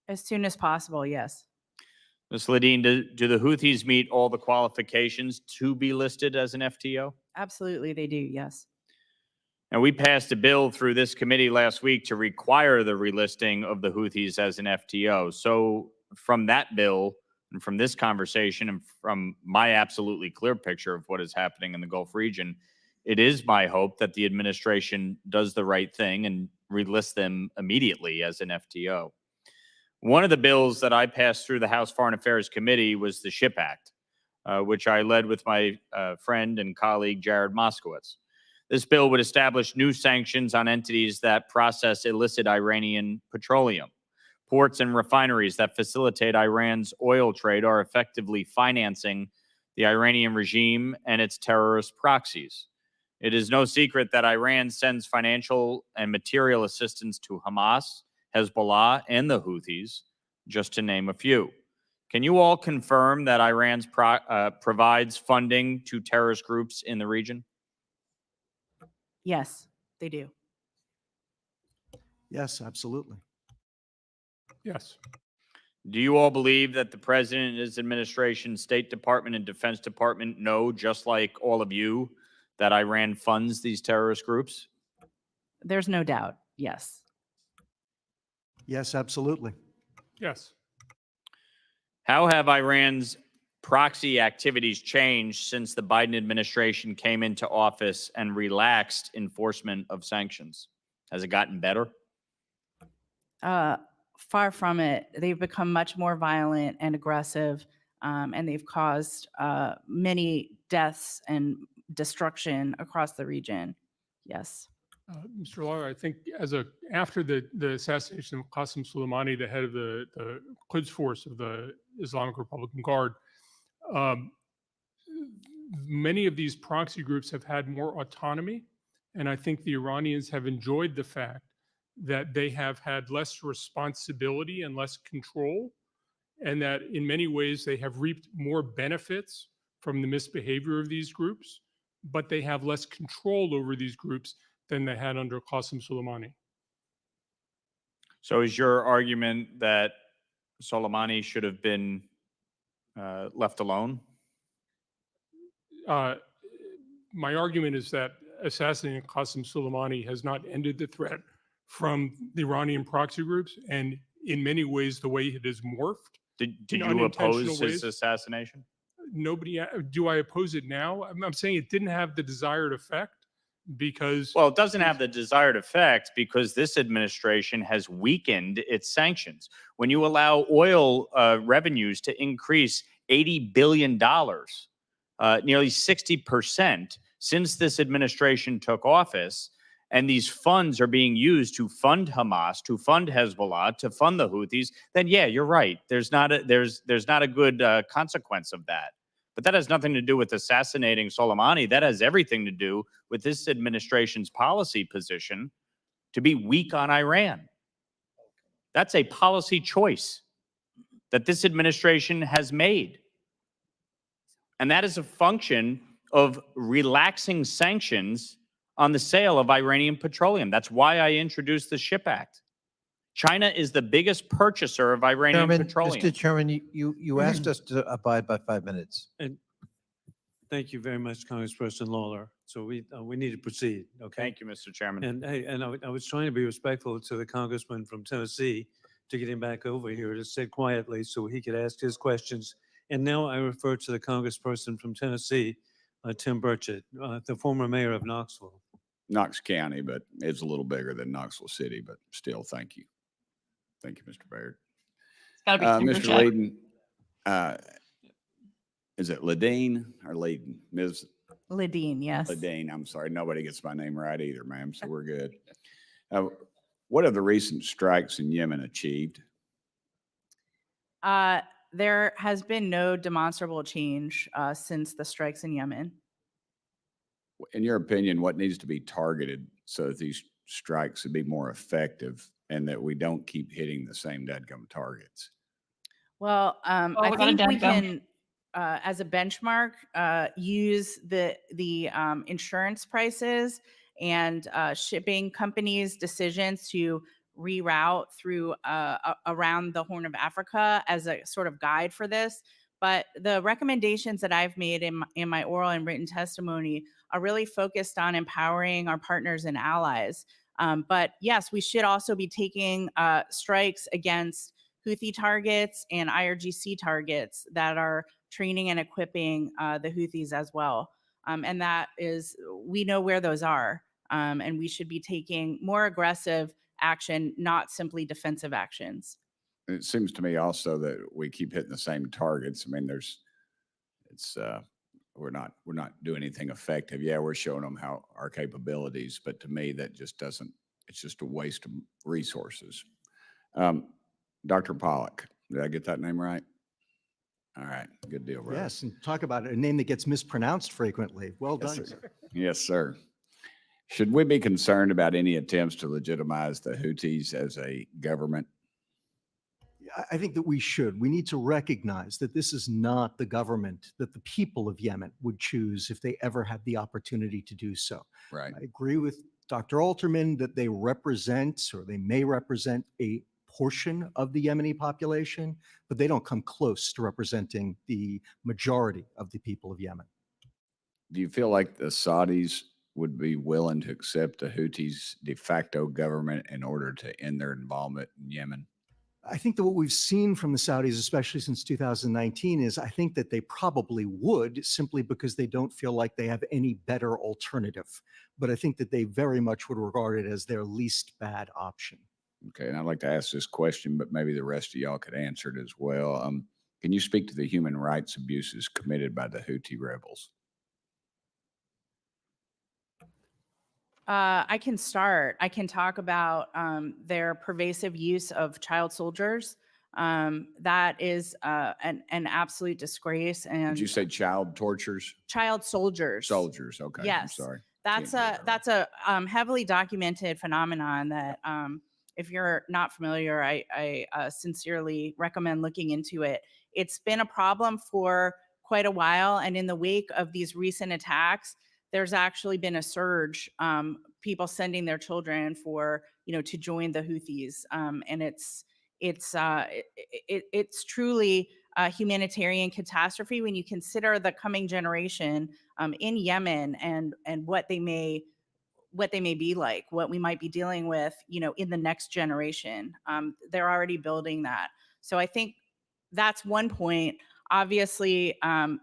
Speaker 8: As soon as possible, yes.
Speaker 16: Ms. Ladine, do the Houthis meet all the qualifications to be listed as an FTO?
Speaker 8: Absolutely, they do, yes.
Speaker 16: And we passed a bill through this committee last week to require the relisting of the Houthis as an FTO. So from that bill and from this conversation and from my absolutely clear picture of what is happening in the Gulf region, it is my hope that the administration does the right thing and relist them immediately as an FTO. One of the bills that I passed through the House Foreign Affairs Committee was the SHIP Act, which I led with my friend and colleague Jared Moskowitz. This bill would establish new sanctions on entities that process illicit Iranian petroleum. Ports and refineries that facilitate Iran's oil trade are effectively financing the Iranian regime and its terrorist proxies. It is no secret that Iran sends financial and material assistance to Hamas, Hezbollah, and the Houthis, just to name a few. Can you all confirm that Iran provides funding to terrorist groups in the region?
Speaker 8: Yes, they do.
Speaker 9: Yes, absolutely.
Speaker 10: Yes.
Speaker 16: Do you all believe that the president and his administration, State Department, and Defense Department know, just like all of you, that Iran funds these terrorist groups?
Speaker 8: There's no doubt, yes.
Speaker 9: Yes, absolutely.
Speaker 10: Yes.
Speaker 16: How have Iran's proxy activities changed since the Biden administration came into office and relaxed enforcement of sanctions? Has it gotten better?
Speaker 8: Far from it. They've become much more violent and aggressive, and they've caused many deaths and destruction across the region. Yes.
Speaker 10: Mr. Lawyer, I think after the assassination of Qasem Soleimani, the head of the Quds Force of the Islamic Republican Guard, many of these proxy groups have had more autonomy, and I think the Iranians have enjoyed the fact that they have had less responsibility and less control, and that in many ways they have reaped more benefits from the misbehavior of these groups, but they have less control over these groups than they had under Qasem Soleimani.
Speaker 16: So is your argument that Soleimani should have been left alone?
Speaker 10: My argument is that assassinating Qasem Soleimani has not ended the threat from the Iranian proxy groups, and in many ways, the way it has morphed.
Speaker 16: Did
Speaker 10: in
Speaker 16: you
Speaker 10: unintentional
Speaker 16: oppose his
Speaker 10: ways.
Speaker 16: assassination?
Speaker 10: Nobody, do I oppose it now? I'm saying it didn't have the desired effect because.
Speaker 16: Well, it doesn't have the desired effect because this administration has weakened its sanctions. When you allow oil revenues to increase $80 billion, nearly 60% since this administration took office, and these funds are being used to fund Hamas, to fund Hezbollah, to fund the Houthis, then yeah, you're right. There's not a good consequence of that. But that has nothing to do with assassinating Soleimani. That has everything to do with this administration's policy position to be weak on Iran. That's a policy choice that this administration has made. And that is a function of relaxing sanctions on the sale of Iranian petroleum. That's why I introduced the SHIP Act. China is the biggest purchaser of Iranian petroleum.
Speaker 6: Mr. Chairman, you asked us to abide by 5 minutes.
Speaker 5: And thank you very much, Congressperson Lawler. So we need to proceed, okay?
Speaker 16: Thank you, Mr. Chairman.
Speaker 5: And hey, I was trying to be respectful to the congressman from Tennessee to get him back over here to sit quietly so he could ask his questions. And now I refer to the congressperson from Tennessee, Tim Burchett, the former mayor of Knoxville.
Speaker 17: Knox County, but it's a little bigger than Knoxville City, but still, thank you. Thank you, Mr. Baird.
Speaker 2: It's got to be Tim
Speaker 17: Mr.
Speaker 2: Burchett.
Speaker 17: Leiden, is it Ladine or Leiden? Ms.
Speaker 8: Ladine, yes.
Speaker 17: Ladine, I'm sorry. Nobody gets my name right either, ma'am, so we're good. What have the recent strikes in Yemen achieved?
Speaker 8: There has been no demonstrable change since the strikes in Yemen.
Speaker 17: In your opinion, what needs to be targeted so that these strikes would be more effective and that we don't keep hitting the same dadgum targets?
Speaker 8: Well, I
Speaker 2: what about a
Speaker 8: think we
Speaker 2: dadgum?
Speaker 8: can, as a benchmark, use the insurance prices and shipping companies' decisions to reroute through around the Horn of Africa as a sort of guide for this. But the recommendations that I've made in my oral and written testimony are really focused on empowering our partners and allies. But yes, we should also be taking strikes against Houthi targets and IRGC targets that are training and equipping the Houthis as well. And that is, we know where those are. And we should be taking more aggressive action, not simply defensive actions.
Speaker 17: It seems to me also that we keep hitting the same targets. I mean, we're not doing anything effective. Yeah, we're showing them how our capabilities, but to me, that just doesn't, it's just a waste of resources. Dr. Pollock, did I get that name right? All right, good deal, brother.
Speaker 9: Yes, and talk about a name that gets mispronounced frequently. Well
Speaker 17: Yes,
Speaker 9: done.
Speaker 17: sir. Yes, sir. Should we be concerned about any attempts to legitimize the Houthis as a government?
Speaker 9: I think that we should. We need to recognize that this is not the government that the people of Yemen would choose if they ever had the opportunity to do so.
Speaker 17: Right.
Speaker 9: I agree with Dr. Alterman that they represent, or they may represent, a portion of the Yemeni population, but they don't come close to representing the majority of the people of Yemen.
Speaker 17: Do you feel like the Saudis would be willing to accept the Houthis' de facto government in order to end their involvement in Yemen?
Speaker 9: I think that what we've seen from the Saudis, especially since 2019, is I think that they probably would, simply because they don't feel like they have any better alternative. But I think that they very much would regard it as their least bad option.
Speaker 17: Okay, and I'd like to ask this question, but maybe the rest of y'all could answer it as well. Can you speak to the human rights abuses committed by the Houthi rebels?
Speaker 8: I can start. I can talk about their pervasive use of child soldiers. That is an absolute disgrace. And
Speaker 17: Did you say child tortures?
Speaker 8: child soldiers?
Speaker 17: Soldiers, okay, I'm
Speaker 8: Yes.
Speaker 17: sorry.
Speaker 8: That's a heavily documented phenomenon that, if you're not familiar, I sincerely recommend looking into it. It's been a problem for quite a while, and in the wake of these recent attacks, there's actually been a surge, people sending their children to join the Houthis, and it's truly humanitarian catastrophe when you consider the coming generation in Yemen and what they may be like, what we might be dealing with, in the next generation. They're already building that. So I think that's one point. Obviously,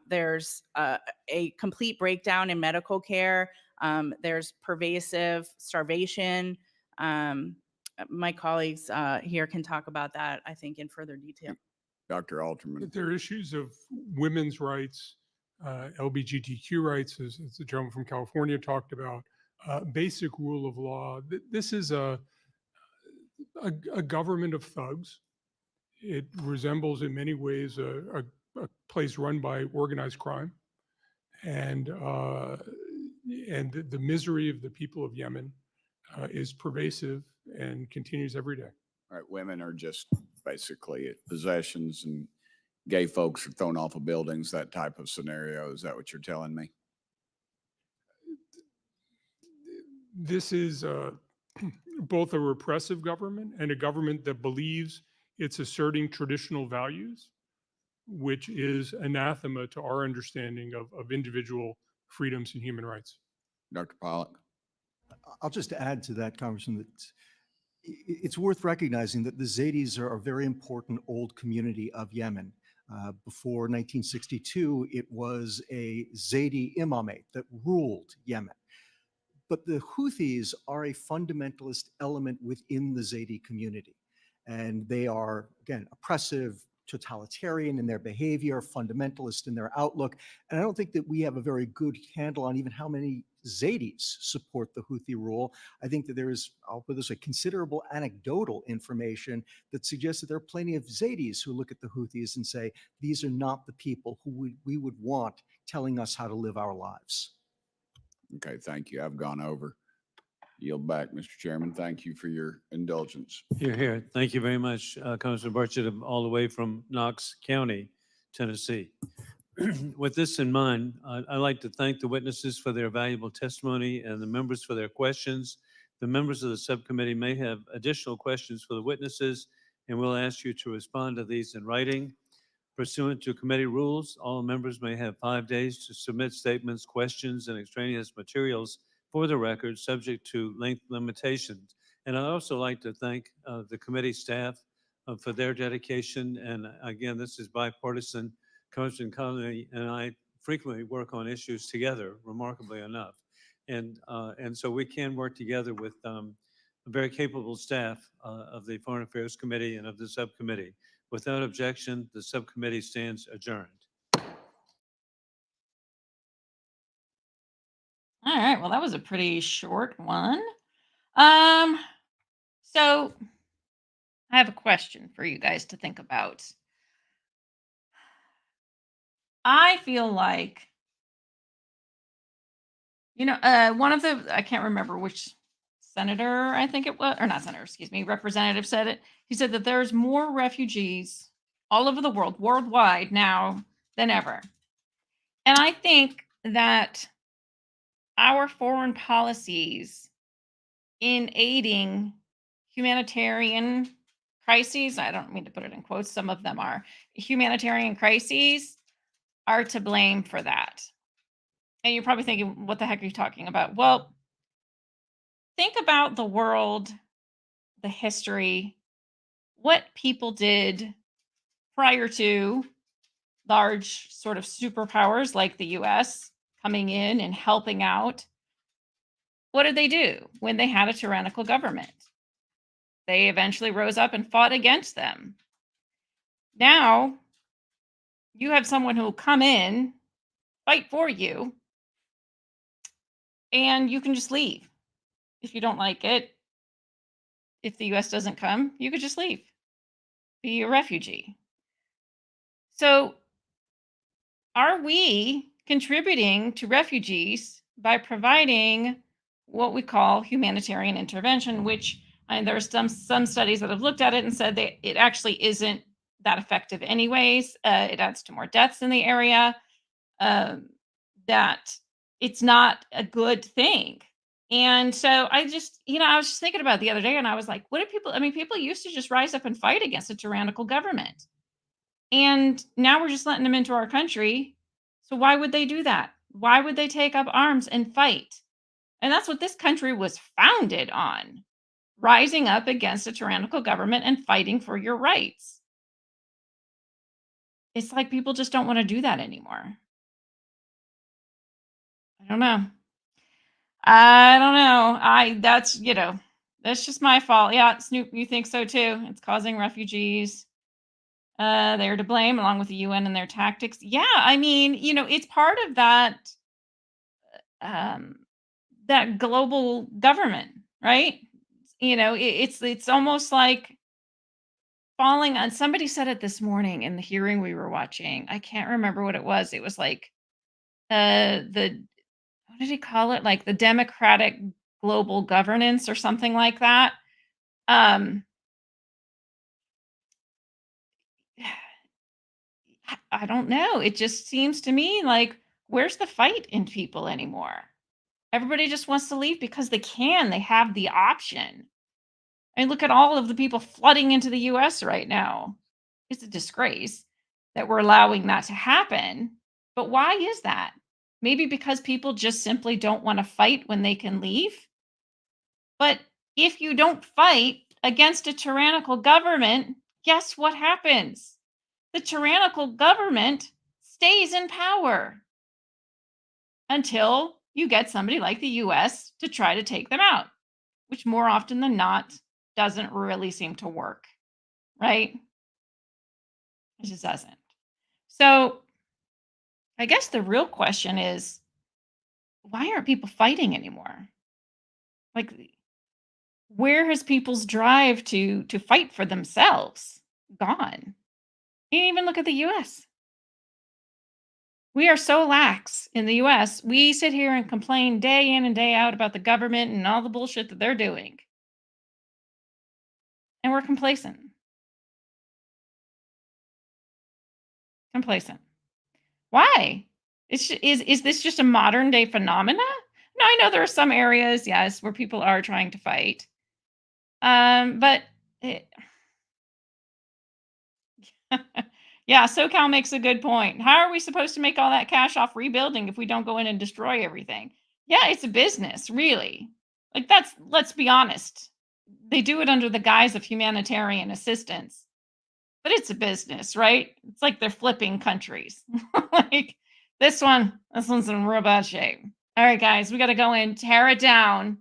Speaker 8: there's a complete breakdown in medical care. There's pervasive starvation. My colleagues here can talk about that, I think, in further detail.
Speaker 17: Dr. Alterman.
Speaker 10: There are issues of women's rights, LGBTQ rights, as the gentleman from California talked about, basic rule of law. This is a government of thugs. It resembles in many ways a place run by organized crime. And the misery of the people of Yemen is pervasive and continues every day.
Speaker 17: All right, women are just basically possessions and gay folks are thrown off of buildings, that type of scenario. Is that what you're telling me?
Speaker 10: This is both a repressive government and a government that believes it's asserting traditional values, which is anathema to our understanding of individual freedoms and human rights.
Speaker 17: Dr. Pollack.
Speaker 9: I'll just add to that, Congressman, that it's worth recognizing that the Zaydis are a very important old community of Yemen. Before 1962, it was a Zaydi imamate that ruled Yemen. But the Houthis are a fundamentalist element within the Zaydi community. And they are, again, oppressive, totalitarian in their behavior, fundamentalist in their outlook. And I don't think that we have a very good handle on even how many Zaydis support the Houthi rule. I think that there is, I'll put this, a considerable anecdotal information that suggests that there are plenty of Zaydis who look at the Houthis and say, these are not the people who we would want telling us how to live our lives.
Speaker 17: Okay, thank you. I've gone over. Yield back, Mr. Chairman. Thank you for your indulgence.
Speaker 5: You're here. Thank you very much, Congressman Burchett, all the way from Knox County, Tennessee. With this in mind, I'd like to thank the witnesses for their valuable testimony and the members for their questions. The members of the subcommittee may have additional questions for the witnesses, and we'll ask you to respond to these in writing. Pursuant to committee rules, all members may have 5 days to submit statements, questions, and extraneous materials for the record, subject to length limitations. And I'd also like to thank the committee staff for their dedication. And again, this is bipartisan. Congressman Connolly and I frequently work on issues together, remarkably enough. And so we can work together with a very capable staff of the Foreign Affairs Committee and of the subcommittee. Without objection, the subcommittee stands adjourned.
Speaker 2: All right. Well, that was a pretty short one. So I have a question for you guys to think about. I feel like, one of the, I can't remember which senator, I think it was, or not senator, excuse me, representative said it. He said that there's more refugees all over the world, worldwide now than ever. And I think that our foreign policies in aiding humanitarian crises, I don't mean to put it in quotes, some of them are, humanitarian crises are to blame for that. And you're probably thinking, what the heck are you talking about? Well, think about the world, the history, what people did prior to large sort of superpowers like the US coming in and helping out. What did they do when they had a tyrannical government? They eventually rose up and fought against them. Now, you have someone who will come in, fight for you, and you can just leave. If you don't like it, if the US doesn't come, you could just leave. Be a refugee. So, are we contributing to refugees by providing what we call humanitarian intervention, which there's some studies that have looked at it and said that it actually isn't that effective anyways. It adds to more deaths in the area, that it's not a good thing. And so I just, I was just thinking about it the other day and I was like, what do people, people used to just rise up and fight against a tyrannical government. And now we're just letting them into our country. So why would they do that? Why would they take up arms and fight? And that's what this country was founded on, rising up against a tyrannical government and fighting for your rights. It's like people just don't want to do that anymore. I don't know. That's just my fault. Yeah, Snoop, you think so too? It's causing refugees. They're to blame along with the UN and their tactics. Yeah, I mean, it's part of um, that global government, right? It's almost like falling on. Somebody said it this morning in the hearing we were watching. I can't remember what it was. It was like the what did he call it? Like the democratic global governance or something like that. Um, I don't know. It just seems to me like where's the fight in people anymore? Everybody just wants to leave because they can. They have the option. I mean, look at all of the people flooding into the US right now. It's a disgrace that we're allowing that to happen. But why is that? Maybe because people just simply don't want to fight when they can leave. But if you don't fight against a tyrannical government, guess what happens? The tyrannical government stays in power until you get somebody like the US to try to take them out, which more often than not doesn't really seem to work, right? It just doesn't. So I guess the real question is, why aren't people fighting anymore? Like, where has people's drive to fight for themselves gone? You even look at the US. We are so lax in the US. We sit here and complain day in and day out about the government and all the bullshit that they're doing. And we're complacent. Complacent. Why? Is this just a modern day phenomena? No, I know there are some areas, yes, where people are trying to fight. But yeah, SoCal makes a good point. How are we supposed to make all that cash off rebuilding if we don't go in and destroy everything? Yeah, it's a business, really. Like let's be honest. They do it under the guise of humanitarian assistance. But it's a business, right? It's like they're flipping countries. Like this one's in real bad shape. All right, guys, we got to go in, tear it down,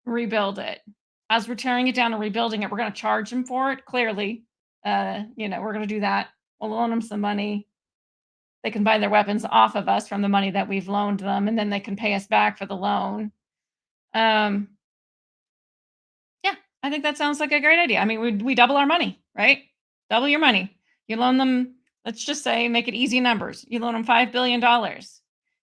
Speaker 2: rebuild it. As we're tearing it down and rebuilding it, we're going to charge them for it. Clearly, we're going to do that. We'll loan them some money. They can buy their weapons off of us from the money that we've loaned them, and then they can pay us back for the loan. Yeah, I think that sounds like a great idea. I mean, we double our money, right? Double your money. You loan them, let's just say, make it easy numbers. You loan them $5 billion.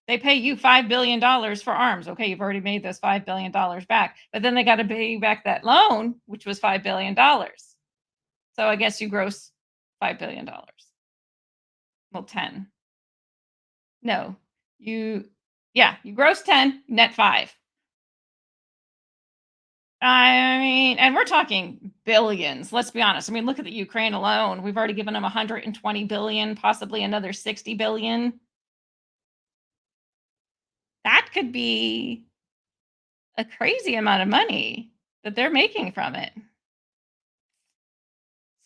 Speaker 2: They pay you $5 billion for arms. Okay, you've already made those $5 billion back, but then they got to pay you back that loan, which was $5 billion. So I guess you gross $5 billion. Well, 10. No, you gross 10, net 5. I mean, and we're talking billions. Let's be honest. I mean, look at the Ukraine alone. We've already given them 120 billion, possibly another 60 billion. That could be a crazy amount of money that they're making from it.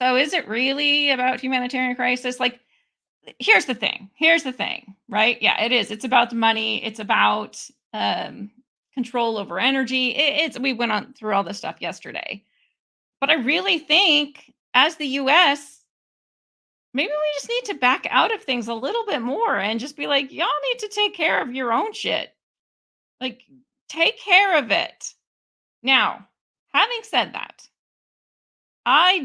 Speaker 2: So is it really about humanitarian crisis? Like, here's the thing, right? Yeah, it is. It's about the money. It's about control over energy. We went on through all this stuff yesterday. But I really think as the US, maybe we just need to back out of things a little bit more and just be like, y'all need to take care of your own shit. Like, take care of it. Now, having said that, I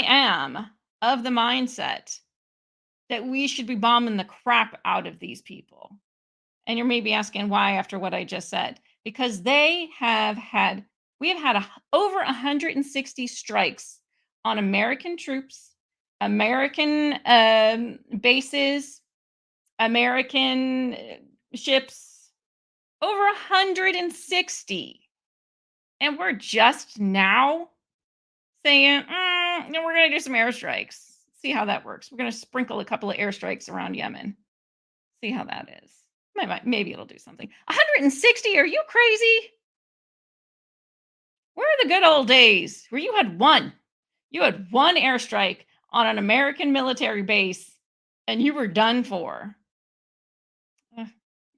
Speaker 2: am of the mindset that we should be bombing the crap out of these people. And you're maybe asking why after what I just said. Because we have had over 160 strikes on American troops, American bases, American ships, over 160. And we're just now saying, we're going to do some airstrikes. See how that works. We're going to sprinkle a couple of airstrikes around Yemen. See how that is. Maybe it'll do something. 160? Are you crazy? Where are the good old days where you had one? You had one airstrike on an American military base and you were done for.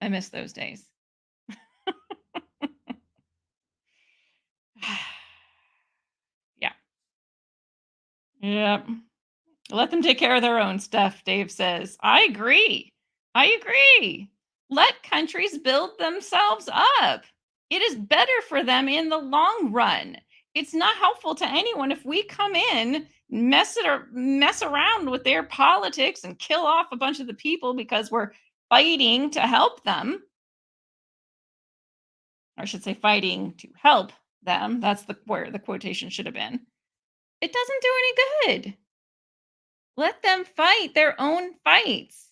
Speaker 2: I miss those days. Yeah. Yep. Let them take care of their own stuff, Dave says. I agree. I agree. Let countries build themselves up. It is better for them in the long run. It's not helpful to anyone if we come in, mess around with their politics and kill off a bunch of the people because we're fighting to help them. Or I should say fighting to help them. That's where the quotation should have been. It doesn't do any good. Let them fight their own fights,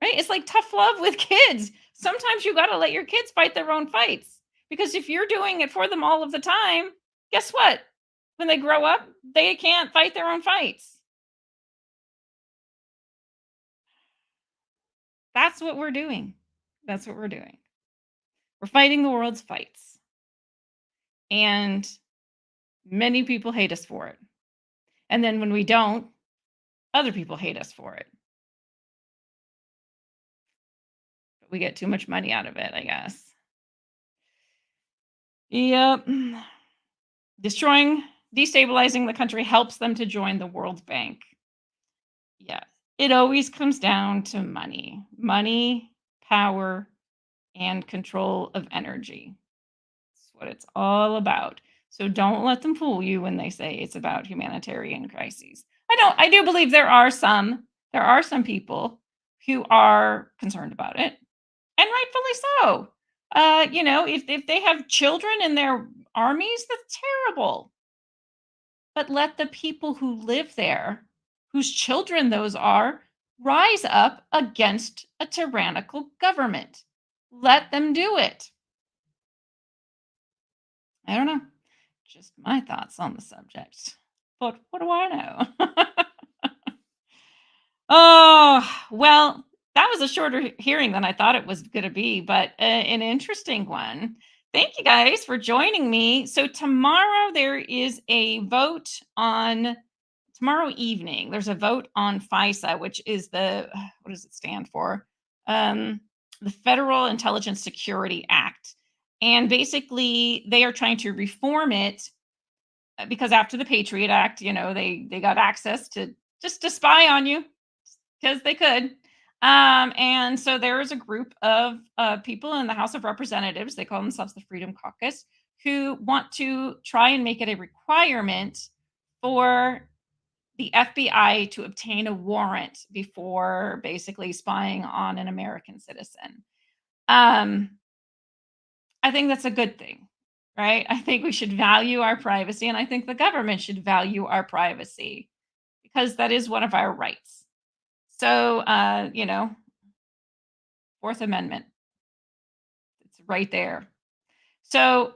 Speaker 2: right? It's like tough love with kids. Sometimes you got to let your kids fight their own fights, because if you're doing it for them all of the time, guess what? When they grow up, they can't fight their own fights. That's what we're doing. That's what we're doing. We're fighting the world's fights. And many people hate us for it. And then when we don't, other people hate us for it. But we get too much money out of it, I guess. Yep. Destabilizing the country helps them to join the World Bank. Yes. It always comes down to money. Money, power, and control of energy. That's what it's all about. So don't let them fool you when they say it's about humanitarian crises. I do believe there are some people who are concerned about it, and rightfully so. If they have children in their armies, that's terrible. But let the people who live there, whose children those are, rise up against a tyrannical government. Let them do it. I don't know. Just my thoughts on the subject. But what do I know? Oh, well, that was a shorter hearing than I thought it was going to be, but an interesting one. Thank you guys for joining me. So tomorrow there is a vote on, tomorrow evening, there's a vote on FISA, which is what does it stand for? The Federal Intelligence Security Act. And basically they are trying to reform it because after the Patriot Act, they got access to just to spy on you because they could. And so there is a group of people in the House of Representatives, they call themselves the Freedom Caucus, who want to try and make it a requirement for the FBI to obtain a warrant before basically spying on an American citizen. I think that's a good thing, right? I think we should value our privacy, and I think the government should value our privacy because that is one of our rights. So, Fourth Amendment, it's right there. So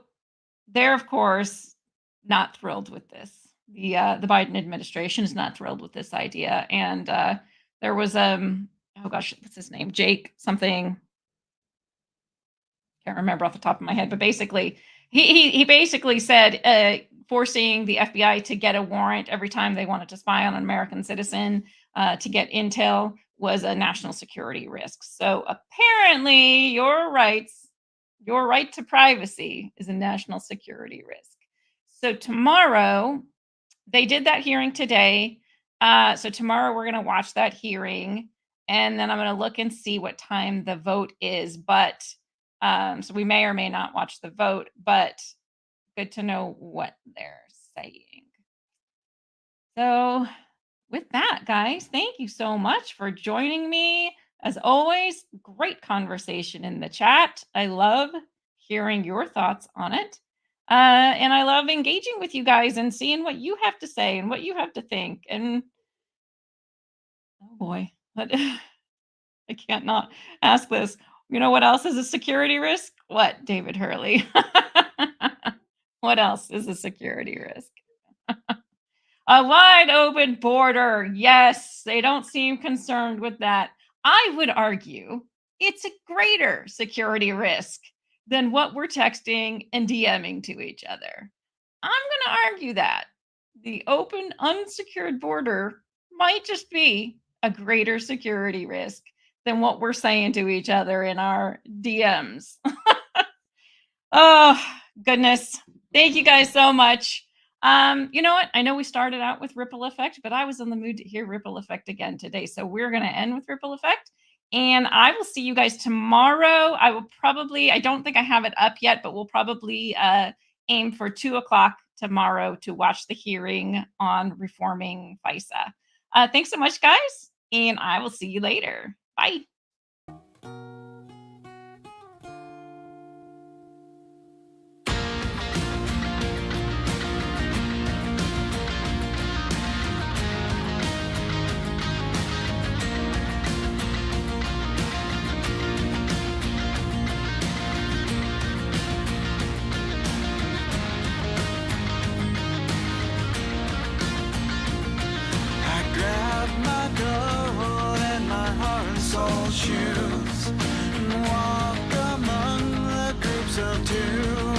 Speaker 2: they're, of course, not thrilled with this. The Biden administration is not thrilled with this idea. And there was, oh gosh, what's his name? Jake something. Can't remember off the top of my head, but basically, he basically said forcing the FBI to get a warrant every time they wanted to spy on an American citizen to get intel was a national security risk. So apparently your right to privacy is a national security risk. So tomorrow, they did that hearing today. So tomorrow we're going to watch that hearing, and then I'm going to look and see what time the vote is. But so we may or may not watch the vote, but good to know what they're saying. So with that, guys, thank you so much for joining me. As always, great conversation in the chat. I love hearing your thoughts on it. And I love engaging with you guys and seeing what you have to say and what you have to think. And oh boy, I can't not ask this. You know what else is a security risk? What, David Hurley? What else is a security risk? A wide open border. Yes, they don't seem concerned with that. I would argue it's a greater security risk than what we're texting and DMing to each other. I'm going to argue that the open, unsecured border might just be a greater security risk than what we're saying to each other in our DMs. Oh, goodness. Thank you guys so much. You know what? I know we started out with Ripple Effect, but I was in the mood to hear Ripple Effect again today. So we're going to end with Ripple Effect. And I will see you guys tomorrow. I don't think I have it up yet, but we'll probably aim for 2:00 tomorrow to watch the hearing on reforming FISA. Thanks so much, guys. And I will see you later. Bye.
Speaker 1: I grabbed my coat and my heart and soul shoes and walked among the groups of two.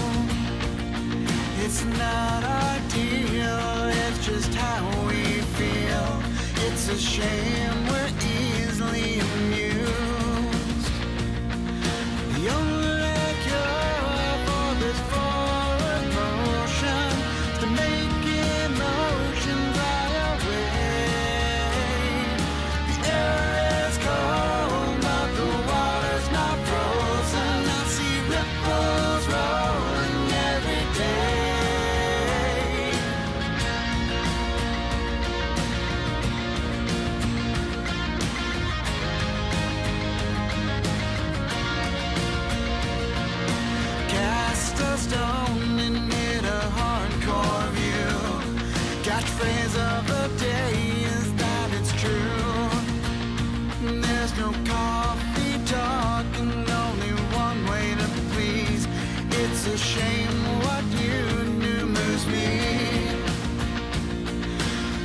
Speaker 1: It's not ideal, it's just how we feel. It's a shame we're easily amused. The only cure for this forward motion is to make emotion fly away. The air is cold, but the water's not frozen. I see ripples rolling every day. Cast a stone and hit a hardcore view. Catchphrase of the day is that it's true. There's no coffee talk and only one way to please. It's a shame what you do moves me.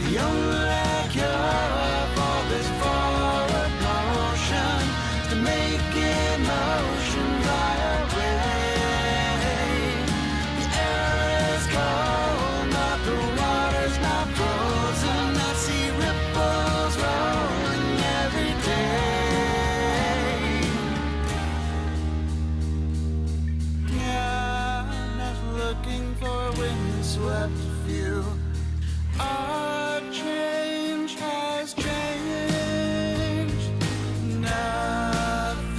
Speaker 1: The only cure for this forward motion is to make emotion fly away. The air is cold, but the water's not frozen. I see ripples rolling every day. Yeah, not looking for a windswept view. Our change has changed.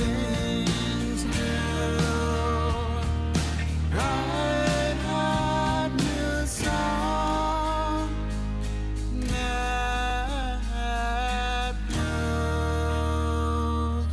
Speaker 1: Nothing's new. Right heart, new song. Net news.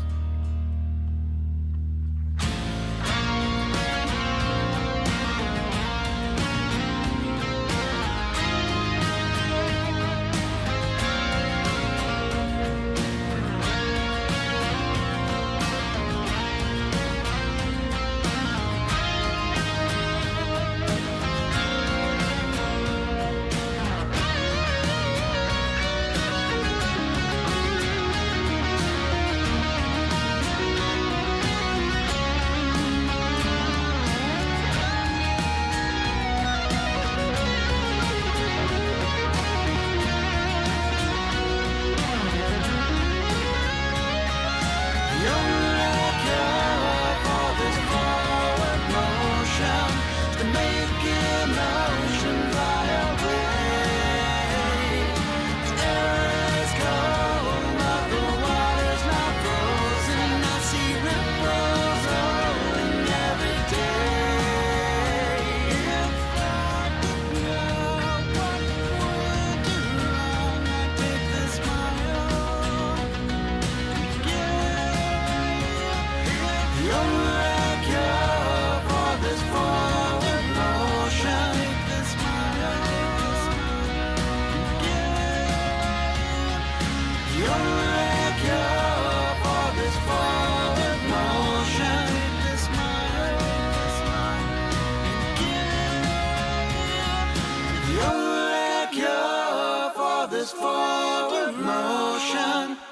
Speaker 1: The only cure for this forward motion is to make emotion fly away. The air is cold, but the water's not frozen. I see ripples rolling every day. If I could know what would do wrong, I'd take this smile. The only cure for this forward motion is the only cure for this forward motion is the only cure this forward motion.